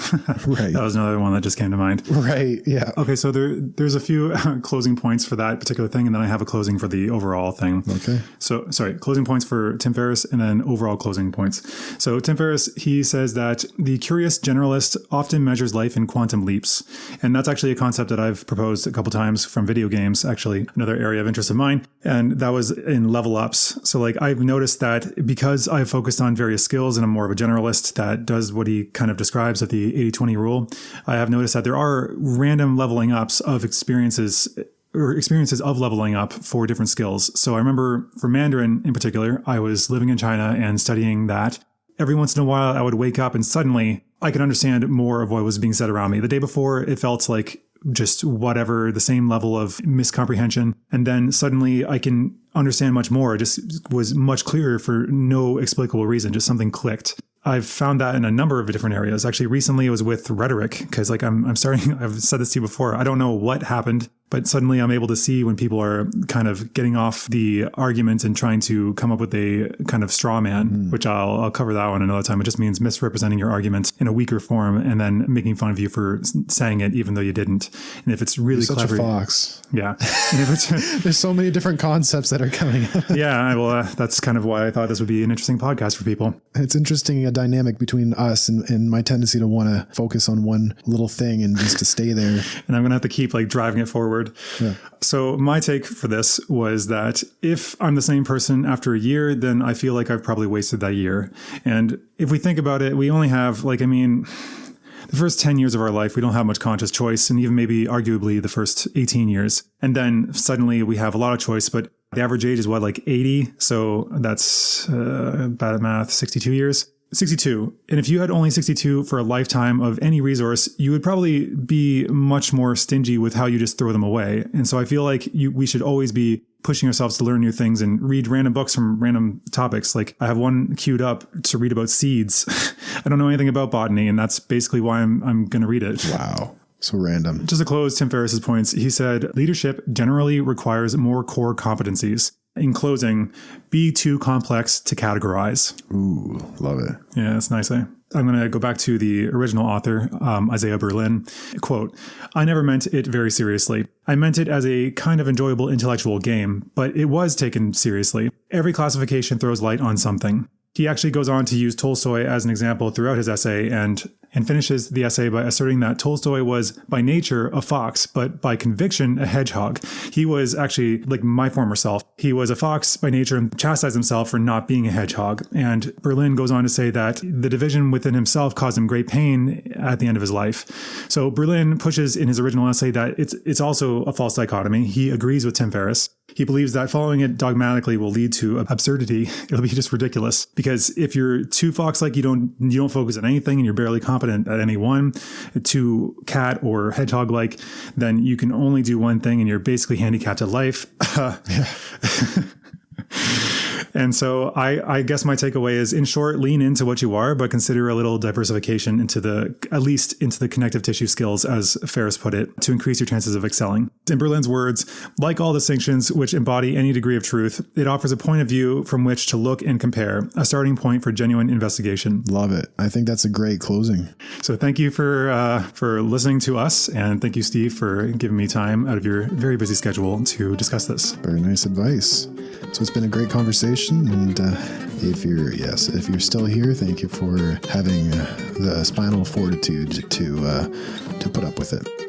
Speaker 2: Right.
Speaker 1: That was another one that just came to mind.
Speaker 2: Right. Yeah.
Speaker 1: Okay. So there's a few closing points for that particular thing. And then I have a closing for the overall thing.
Speaker 2: Okay.
Speaker 1: So, sorry, closing points for Tim Ferriss and then overall closing points. So Tim Ferriss, he says that the curious generalist often measures life in quantum leaps. And that's actually a concept that I've proposed a couple times from video games, actually another area of interest of mine. And that was in level ups. So like I've noticed that because I've focused on various skills and I'm more of a generalist that does what he kind of describes at the 80-20 rule, I have noticed that there are random leveling ups of experiences of leveling up for different skills. So I remember for Mandarin in particular, I was living in China and studying that. Every once in a while, I would wake up and suddenly I could understand more of what was being said around me. The day before, it felt like just whatever, the same level of miscomprehension. And then suddenly I can understand much more. It just was much clearer for no explicable reason. Just something clicked. I've found that in a number of different areas. Actually, recently it was with rhetoric because like I'm starting, I've said this to you before. I don't know what happened, but suddenly I'm able to see when people are kind of getting off the argument and trying to come up with a kind of straw man, which I'll cover that one another time. It just means misrepresenting your argument in a weaker form and then making fun of you for saying it, even though you didn't. And if it's really
Speaker 2: You're
Speaker 1: clever,
Speaker 2: such a fox.
Speaker 1: Yeah. And if it's,
Speaker 2: there's so many different concepts that are coming up.
Speaker 1: Yeah. Well, that's kind of why I thought this would be an interesting podcast for people.
Speaker 2: It's interesting, a dynamic between us and my tendency to want to focus on one little thing and just to stay there.
Speaker 1: And I'm going to have to keep like driving it forward. Yeah. So my take for this was that if I'm the same person after a year, then I feel like I've probably wasted that year. And if we think about it, we only have the first 10 years of our life, we don't have much conscious choice, and even maybe arguably the first 18 years. And then suddenly we have a lot of choice, but the average age is what, like 80? So that's bad at math, 62 years. 62. And if you had only 62 for a lifetime of any resource, you would probably be much more stingy with how you just throw them away. And so I feel like we should always be pushing ourselves to learn new things and read random books from random topics. Like I have one queued up to read about seeds. I don't know anything about botany, and that's basically why I'm going to read it.
Speaker 2: Wow. So random.
Speaker 1: Just to close Tim Ferriss's points, he said, leadership generally requires more core competencies. In closing, be too complex to categorize.
Speaker 2: Ooh, love it.
Speaker 1: Yeah, that's nice, eh? I'm going to go back to the original author, Isaiah Berlin. Quote, I never meant it very seriously. I meant it as a kind of enjoyable intellectual game, but it was taken seriously. Every classification throws light on something. He actually goes on to use Tolstoy as an example throughout his essay and finishes the essay by asserting that Tolstoy was by nature a fox, but by conviction a hedgehog. He was actually like my former self. He was a fox by nature and chastised himself for not being a hedgehog. And Berlin goes on to say that the division within himself caused him great pain at the end of his life. So Berlin pushes in his original essay that it's also a false dichotomy. He agrees with Tim Ferriss. He believes that following it dogmatically will lead to absurdity. It'll be just ridiculous because if you're too fox-like, you don't focus on anything and you're barely competent at any one. Too cat or hedgehog-like, then you can only do one thing and you're basically handicapped at life. And so I guess my takeaway is, in short, lean into what you are, but consider a little diversification at least into the connective tissue skills, as Ferriss put it, to increase your chances of excelling. In Berlin's words, like all distinctions which embody any degree of truth, it offers a point of view from which to look and compare, a starting point for genuine investigation.
Speaker 2: Love it. I think that's a great closing.
Speaker 1: So thank you for listening to us, and thank you, Steve, for giving me time out of your very busy schedule to discuss this.
Speaker 2: Very nice advice. So it's been a great conversation, and if you're still here, thank you for having the spinal fortitude to put up with it.